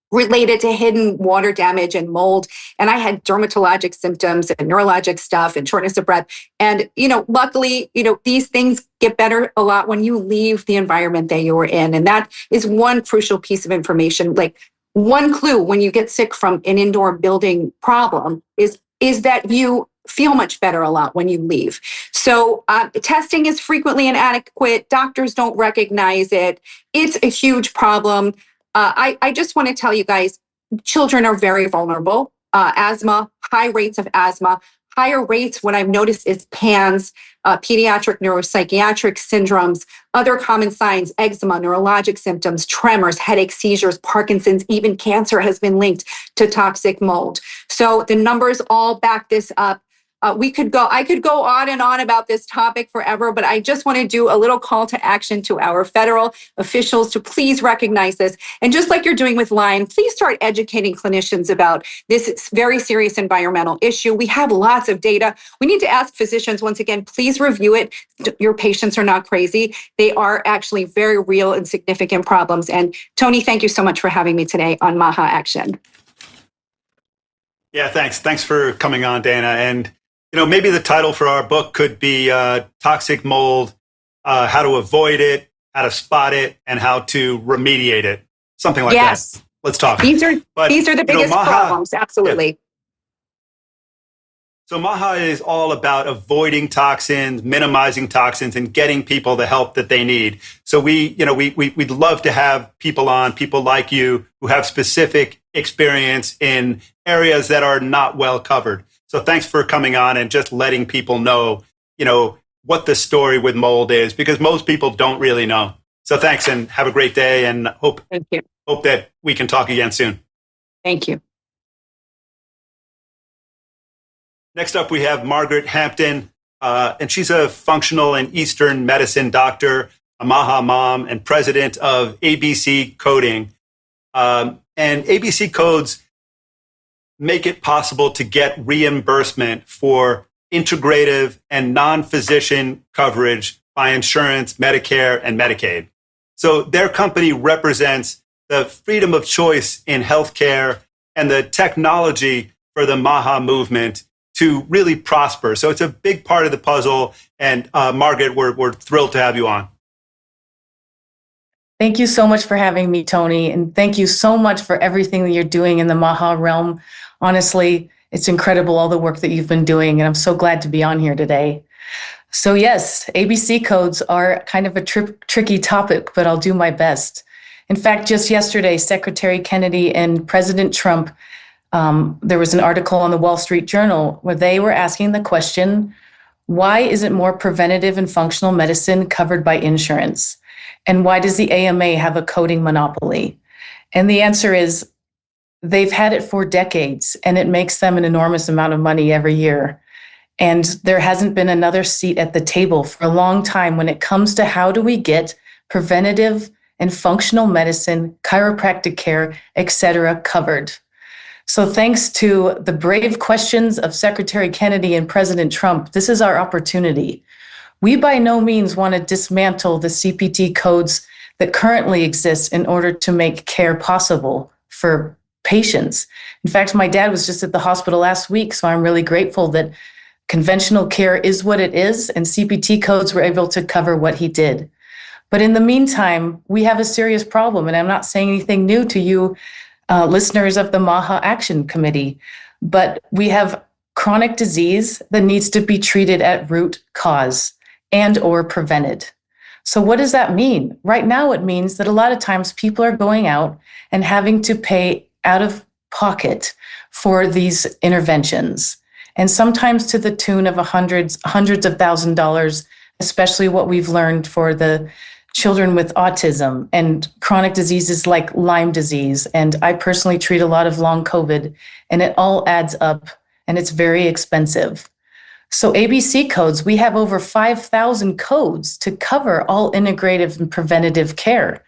related to hidden water damage and mold. And I had dermatologic symptoms and neurologic stuff and shortness of breath. And, luckily, these things get better a lot when you leave the environment that you were in. And that is one crucial piece of information. Like one clue when you get sick from an indoor building problem is that you feel much better a lot when you leave. So testing is frequently inadequate. Doctors don't recognize it. It's a huge problem. I just want to tell you guys, children are very vulnerable. Asthma, high rates of asthma, higher rates, what I've noticed is PANS, pediatric neuropsychiatric syndromes, other common signs, eczema, neurologic symptoms, tremors, headaches, seizures, Parkinson's, even cancer has been linked to toxic mold. So the numbers all back this up. I could go on and on about this topic forever, but I just want to do a little call to action to our federal officials to please recognize this. And just like you're doing with Lyme, please start educating clinicians about this very serious environmental issue. We have lots of data. We need to ask physicians, once again, please review it. Your patients are not crazy. They are actually very real and significant problems. And Tony, thank you so much for having me today on MAHA Action. Yeah, thanks. Thanks for coming on, Dana. And maybe the title for our book could be Toxic Mold, How to Avoid It, How to Spot It, and How to Remediate It. Something like that. let's talk. These are But, the biggest problems. Absolutely. Yeah. So MAHA is all about avoiding toxins, minimizing toxins, and getting people the help that they need. So we'd love to have people on, people like you who have specific experience in areas that are not well covered. So thanks for coming on and just letting people know, what the story with mold is, because most people don't really know. So thanks, and have a great day, and hope that we can talk again soon. Thank you. Next up, we have Margaret Hampton, and she's a functional and Eastern medicine doctor, a MAHA mom, and president of ABC Coding. And ABC codes make it possible to get reimbursement for integrative and non-physician coverage by insurance, Medicare, and Medicaid. So their company represents the freedom of choice in healthcare and the technology for the MAHA movement to really prosper. So it's a big part of the puzzle. And Margaret, we're thrilled to have you on. Thank you so much for having me, Tony. And thank you so much for everything that you're doing in the MAHA realm. Honestly, it's incredible, all the work that you've been doing. And I'm so glad to be on here today. So yes, ABC codes are kind of a tricky topic, but I'll do my best. In fact, just yesterday, Secretary Kennedy and President Trump, there was an article on the Wall Street Journal where they were asking the question, why isn't more preventative and functional medicine covered by insurance? And why does the AMA have a coding monopoly? And the answer is they've had it for decades, and it makes them an enormous amount of money every year. And there hasn't been another seat at the table for a long time when it comes to how do we get preventative and functional medicine, chiropractic care, et cetera, covered. So thanks to the brave questions of Secretary Kennedy and President Trump, this is our opportunity. We by no means want to dismantle the CPT codes that currently exist in order to make care possible for patients. In fact, my dad was just at the hospital last week, so I'm really grateful that conventional care is what it is, and CPT codes were able to cover what he did. But in the meantime, we have a serious problem, and I'm not saying anything new to you, listeners of the MAHA Action Committee, but we have chronic disease that needs to be treated at root cause and or prevented. So what does that mean? Right now, it means that a lot of times people are going out and having to pay out of pocket for these interventions, and sometimes to the tune of hundreds of $1,000s, especially what we've learned for the children with autism and chronic diseases like Lyme disease. And I personally treat a lot of long COVID, and it all adds up, and it's very expensive. So ABC codes, we have over 5,000 codes to cover all integrative and preventative care.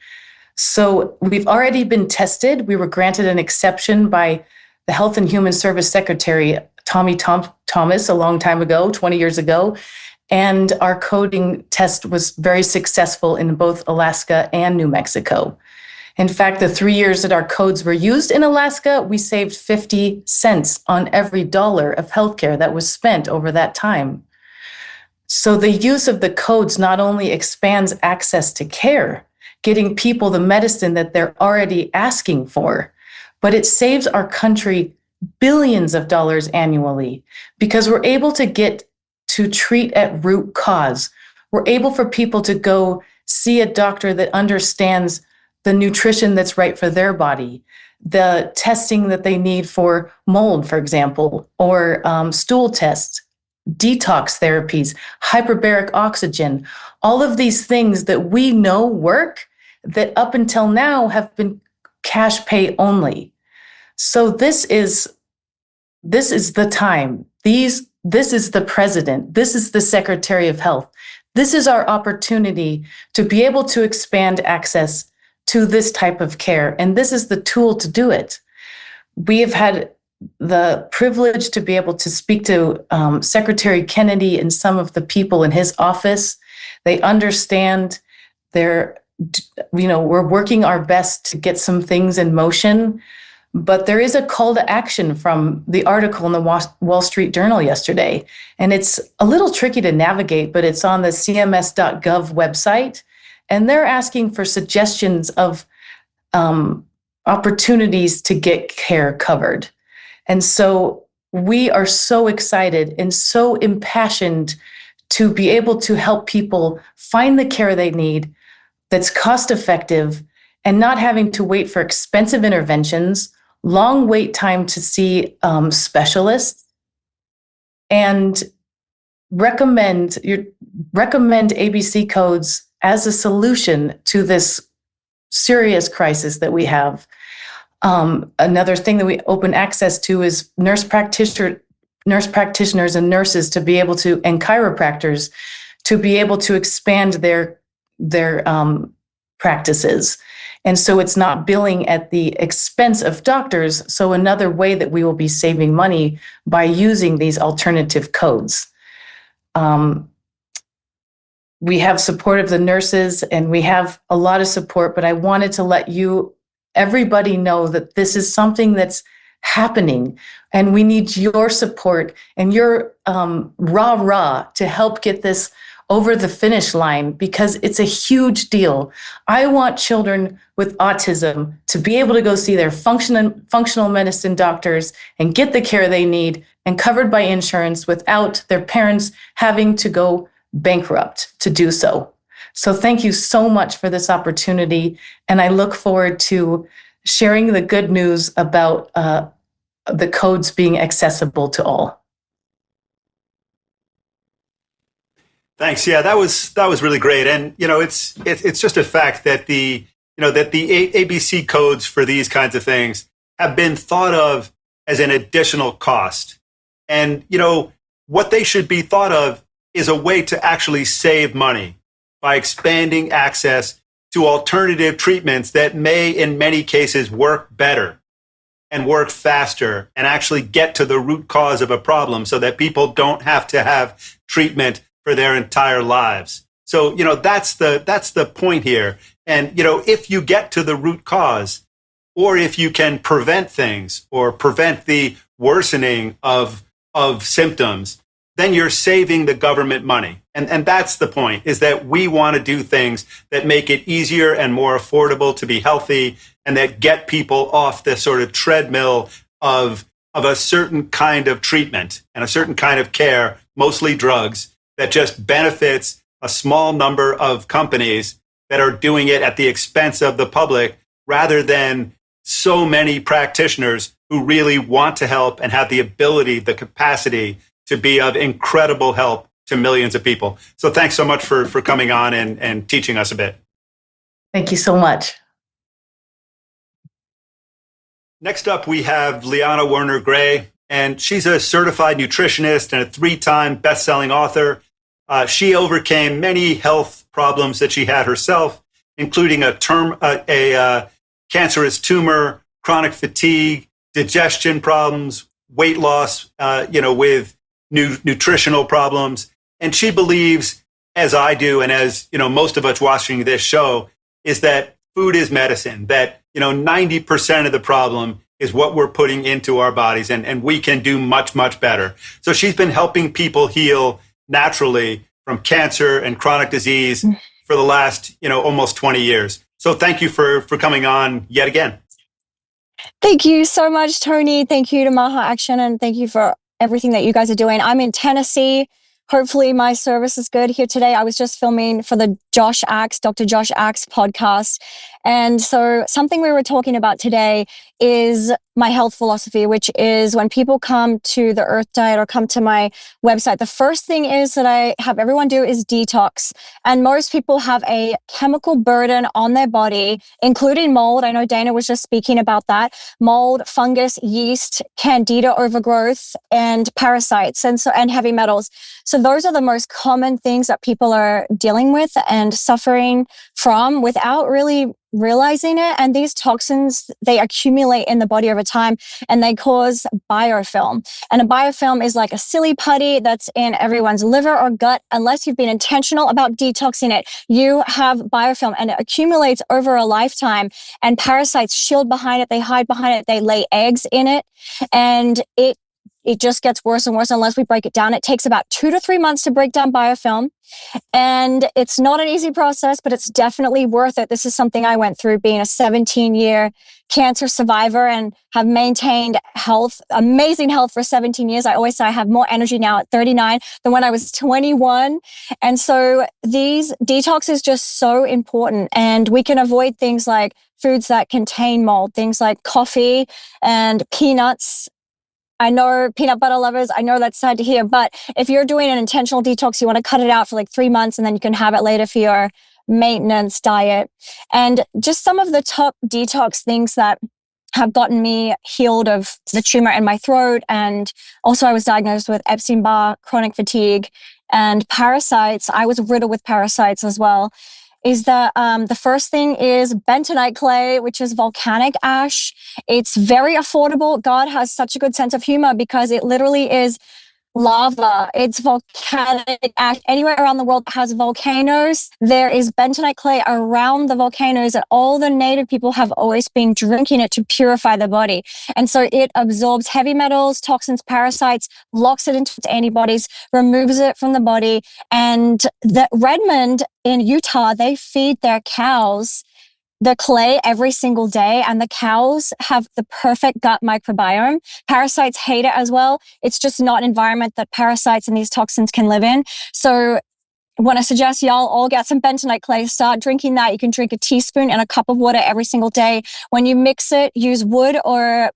So we've already been tested. We were granted an exception by the Health and Human Service Secretary, Tommy Thomas, a long time ago, 20 years ago. And our coding test was very successful in both Alaska and New Mexico. In fact, the 3 years that our codes were used in Alaska, we saved 50 cents on every dollar of healthcare that was spent over that time. So the use of the codes not only expands access to care, getting people the medicine that they're already asking for, but it saves our country billions of dollars annually because we're able to get to treat at root cause. We're able for people to go see a doctor that understands the nutrition that's right for their body, the testing that they need for mold, for example, or stool tests, detox therapies, hyperbaric oxygen, all of these things that we know work that up until now have been cash pay only. So this is the time. This is the president. This is the Secretary of Health. This is our opportunity to be able to expand access to this type of care. And this is the tool to do it. We have had the privilege to be able to speak to Secretary Kennedy and some of the people in his office. They understand we're working our best to get some things in motion. But there is a call to action from the article in the Wall Street Journal yesterday. And it's a little tricky to navigate, but it's on the cms.gov website. And they're asking for suggestions of opportunities to get care covered. And so we are so excited and so impassioned to be able to help people find the care they need that's cost effective and not having to wait for expensive interventions, long wait time to see specialists, and recommend ABC codes as a solution to this serious crisis that we have. Another thing that we open access to is nurse practitioners and nurses to be able to, and chiropractors to be able to expand their practices. And so it's not billing at the expense of doctors. So another way that we will be saving money by using these alternative codes. We have support of the nurses and we have a lot of support, but I wanted to let everybody know that this is something that's happening and we need your support and your rah-rah to help get this over the finish line, because it's a huge deal. I want children with autism to be able to go see their functional medicine doctors and get the care they need and covered by insurance without their parents having to go bankrupt to do so. So thank you so much for this opportunity. And I look forward to sharing the good news about the codes being accessible to all. Thanks. Yeah, that was really great. And it's just a fact that the ABC codes for these kinds of things have been thought of as an additional cost. And what they should be thought of is a way to actually save money by expanding access to alternative treatments that may in many cases work better and work faster and actually get to the root cause of a problem so that people don't have to have treatment for their entire lives. So, that's the point here. And, if you get to the root cause, or if you can prevent things or prevent the worsening of symptoms, then you're saving the government money. And that's the point, is that we want to do things that make it easier and more affordable to be healthy and that get people off this sort of treadmill of a certain kind of treatment and a certain kind of care, mostly drugs, that just benefits a small number of companies that are doing it at the expense of the public, rather than so many practitioners who really want to help and have the ability, the capacity to be of incredible help to millions of people. So thanks so much for coming on and teaching us a bit. Thank you so much. Next up, we have Liana Werner-Gray, and she's a certified nutritionist and a 3-time best-selling author. She overcame many health problems that she had herself, including a cancerous tumor, chronic fatigue, digestion problems, weight loss, with nutritional problems. And she believes, as I do, and as most of us watching this show, is that food is medicine, that 90% of the problem is what we're putting into our bodies, and we can do much, much better. So she's been helping people heal naturally from cancer and chronic disease for the last, almost 20 years. So thank you for coming on yet again. Thank you so much, Tony. Thank you to Maha Action, and thank you for everything that you guys are doing. I'm in Tennessee. Hopefully my service is good here today. I was just filming for the Dr. Josh Axe podcast. And so something we were talking about today is my health philosophy, which is when people come to the Earth Diet or come to my website, the first thing is that I have everyone do is detox. And most people have a chemical burden on their body, including mold. I know Dana was just speaking about that. Mold, fungus, yeast, candida overgrowth, and parasites, and heavy metals. So those are the most common things that people are dealing with and suffering from without really realizing it. And these toxins, they accumulate in the body over time and they cause biofilm. And a biofilm is like a silly putty that's in everyone's liver or gut. Unless you've been intentional about detoxing it, you have biofilm and it accumulates over a lifetime, and parasites shield behind it, they hide behind it, they lay eggs in it, and it it just gets worse and worse unless we break it down. It takes about 2 to 3 months to break down biofilm. And it's not an easy process, but it's definitely worth it. This is something I went through being a 17-year cancer survivor and have maintained health, amazing health for 17 years. I always say I have more energy now at 39 than when I was 21. And so these detox is just so important. And we can avoid things like foods that contain mold, things like coffee and peanuts. I know peanut butter lovers, I know that's sad to hear, but if you're doing an intentional detox, you want to cut it out for like 3 months and then you can have it later for your maintenance diet. And just some of the top detox things that have gotten me healed of the tumor in my throat. And also I was diagnosed with Epstein-Barr, chronic fatigue, and parasites. I was riddled with parasites as well. Is that the first thing is bentonite clay, which is volcanic ash. It's very affordable. God has such a good sense of humor because it literally is lava. It's volcanic ash. Anywhere around the world that has volcanoes, there is bentonite clay around the volcanoes, and all the native people have always been drinking it to purify the body. And so it absorbs heavy metals, toxins, parasites, locks it into its antibodies, removes it from the body. And the Redmond in Utah, they feed their cows the clay every single day, and the cows have the perfect gut microbiome. Parasites hate it as well. It's just not an environment that parasites and these toxins can live in. So when I suggest y'all all get some bentonite clay, start drinking that. You can drink a teaspoon in a cup of water every single day. When you mix it, use wood or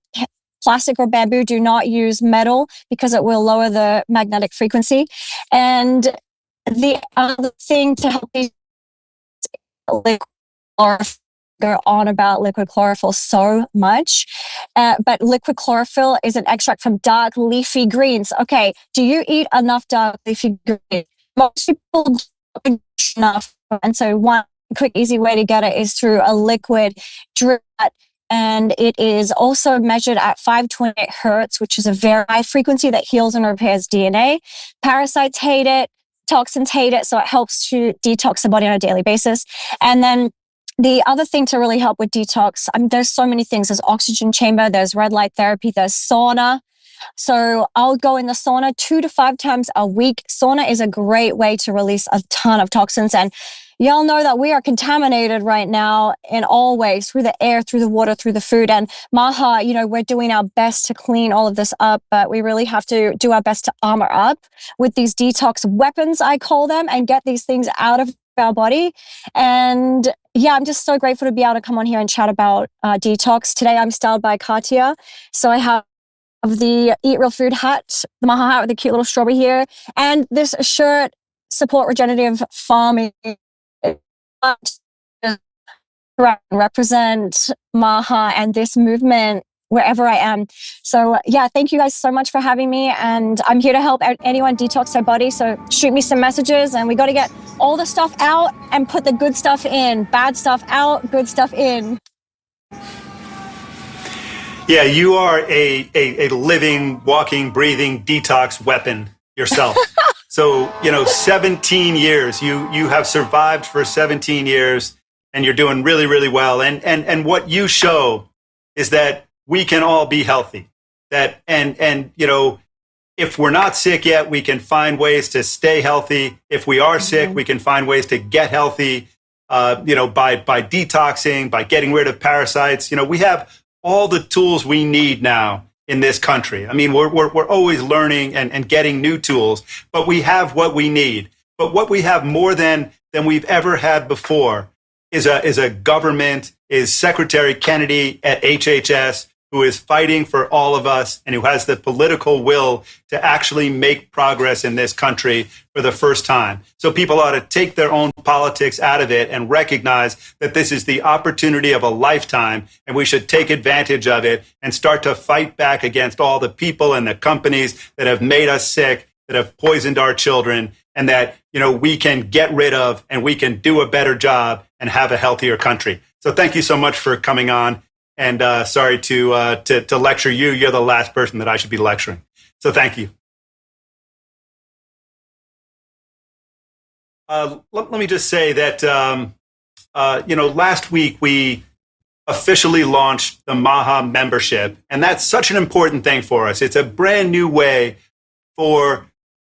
plastic or bamboo. Do not use metal because it will lower the magnetic frequency. And the other thing to help these go on about liquid chlorophyll so much, but liquid chlorophyll is an extract from dark leafy greens. Okay, do you eat enough dark leafy greens? Most people don't enough, and so one quick, easy way to get it is through a liquid drip. And it is also measured at 528 hertz, which is a very high frequency that heals and repairs DNA. Parasites hate it, toxins hate it, so it helps to detox the body on a daily basis. And then the other thing to really help with detox, there's so many things. There's oxygen chamber, there's red light therapy, there's sauna. So I'll go in the sauna 2 to 5 times a week. Sauna is a great way to release a ton of toxins. And y'all know that we are contaminated right now in all ways, through the air, through the water, through the food. And Maha, we're doing our best to clean all of this up, but we really have to do our best to armor up with these detox weapons, I call them, and get these things out of our body. And yeah, I'm just so grateful to be able to come on here and chat about detox. Today I'm styled by Katya. So I have the Eat Real Food hat, the Maha hat with the cute little strawberry here, and this shirt, Support Regenerative Farming, represent Maha and this movement wherever I am. So yeah, thank you guys so much for having me, and I'm here to help anyone detox their body. So shoot me some messages, and we got to get all the stuff out and put the good stuff in. Bad stuff out, good stuff in. Yeah, you are a living, walking, breathing detox weapon yourself. So, 17 years, you have survived for 17 years, and you're doing really, really well. And what you show is that we can all be healthy. If we're not sick yet, we can find ways to stay healthy. If we are sick, we can find ways to get healthy, by detoxing, by getting rid of parasites. We have all the tools we need now in this country. I mean, we're always learning and getting new tools, but we have what we need. But what we have more than we've ever had before is a government, is Secretary Kennedy at HHS, who is fighting for all of us and who has the political will to actually make progress in this country for the first time. So people ought to take their own politics out of it and recognize that this is the opportunity of a lifetime, and we should take advantage of it and start to fight back against all the people and the companies that have made us sick, that have poisoned our children, and that, we can get rid of, and we can do a better job and have a healthier country. So thank you so much for coming on. And sorry to lecture you. You're the last person that I should be lecturing. So thank you. Let me just say that, last week we officially launched the MAHA membership. And that's such an important thing for us. It's a brand new way for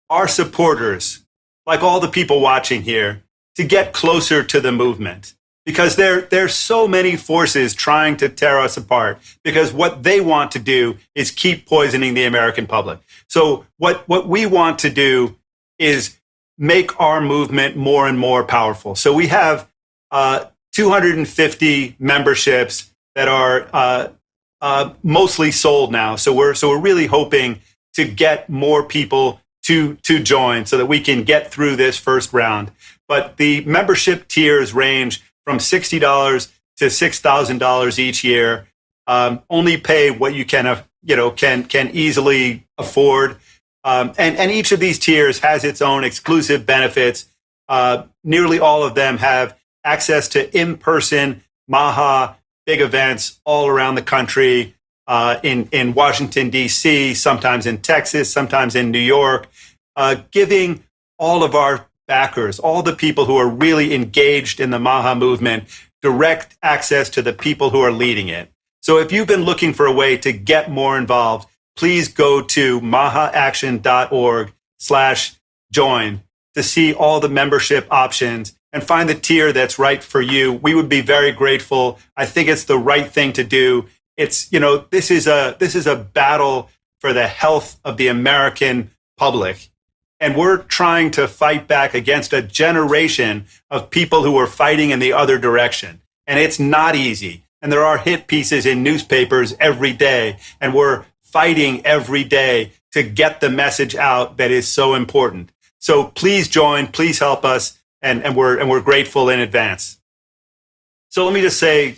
our supporters, like all the people watching here, to get closer to the movement. Because there's so many forces trying to tear us apart, because what they want to do is keep poisoning the American public. So what we want to do is make our movement more and more powerful. So we have 250 memberships that are mostly sold now. So we're really hoping to get more people to join so that we can get through this first round. But the membership tiers range from $60 to $6,000 each year. Only pay what you can easily afford. And each of these tiers has its own exclusive benefits. Nearly all of them have access to in-person MAHA big events all around the country, in Washington, D.C., sometimes in Texas, sometimes in New York, giving all of our backers, all the people who are really engaged in the MAHA movement, direct access to the people who are leading it. So if you've been looking for a way to get more involved, please go to mahaaction.org/join to see all the membership options and find the tier that's right for you. We would be very grateful. I think it's the right thing to do. It's, this is a battle for the health of the American public. And we're trying to fight back against a generation of people who are fighting in the other direction. And it's not easy. And there are hit pieces in newspapers every day. And we're fighting every day to get the message out that is so important. So please join, please help us. And we're grateful in advance. So let me just say,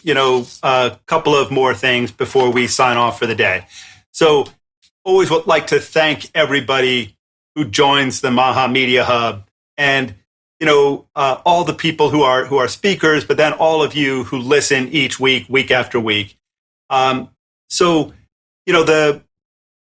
a couple of more things before we sign off for the day. So always would like to thank everybody who joins the MAHA Media Hub, and all the people who are speakers, but then all of you who listen each week after week. The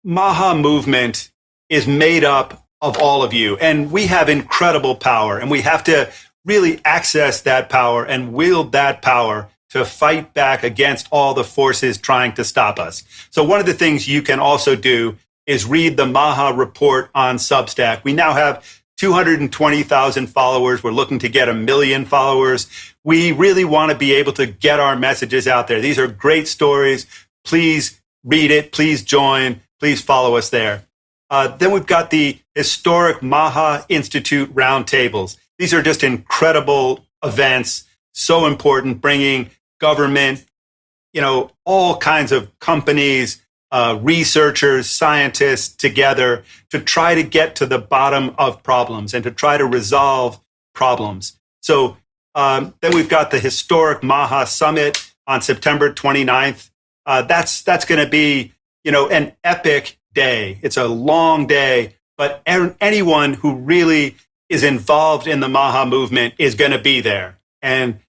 MAHA movement is made up of all of you, and we have incredible power, and we have to really access that power and wield that power to fight back against all the forces trying to stop us. So one of the things you can also do is read the MAHA report on Substack. We now have 220,000 followers. We're looking to get 1 million followers. We really want to be able to get our messages out there. These are great stories. Please read it. Please join. Please follow us there. Then we've got the historic MAHA Institute roundtables. These are just incredible events, so important, bringing government, all kinds of companies, researchers, scientists together to try to get to the bottom of problems and to try to resolve problems. So then we've got the historic MAHA Summit on September 29th. That's going to be, an epic day. It's a long day, but anyone who really is involved in the MAHA movement is going to be there. And,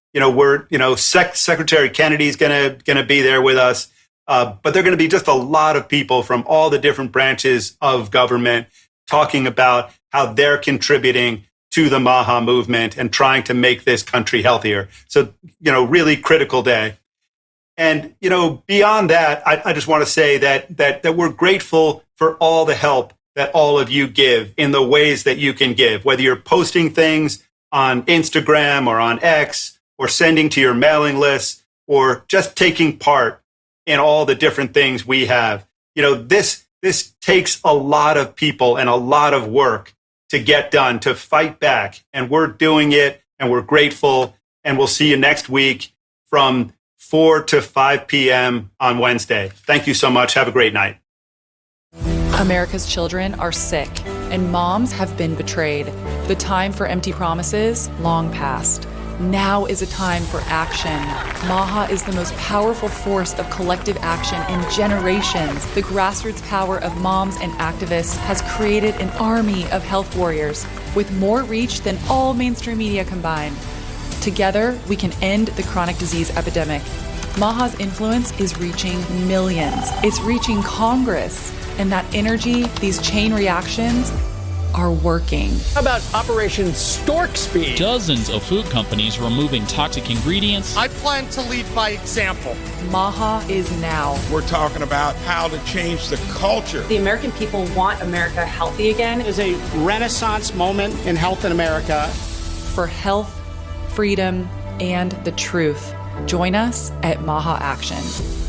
Secretary Kennedy is going to be there with us. But there are going to be just a lot of people from all the different branches of government talking about how they're contributing to the MAHA movement and trying to make this country healthier. So, really critical day. And, beyond that, I just want to say that we're grateful for all the help that all of you give in the ways that you can give, whether you're posting things on Instagram or on X or sending to your mailing list or just taking part in all the different things we have. This takes a lot of people and a lot of work to get done, to fight back. And we're doing it, and we're grateful. And we'll see you next week from 4 to 5 p.m. on Wednesday. Thank you so much. Have a great night. America's children are sick, and moms have been betrayed. The time for empty promises, long past. Now is a time for action. MAHA is the most powerful force of collective action in generations. The grassroots power of moms and activists has created an army of health warriors with more reach than all mainstream media combined. Together, we can end the chronic disease epidemic. MAHA's influence is reaching millions. It's reaching Congress. And that energy, these chain reactions, are working. How about Operation Stork Speed? Dozens of food companies removing toxic ingredients. I plan to lead by example. MAHA is now. We're talking about how to change the culture. The American people want America healthy again. It is a renaissance moment in health in America. For health, freedom, and the truth. Join us at MAHA Action.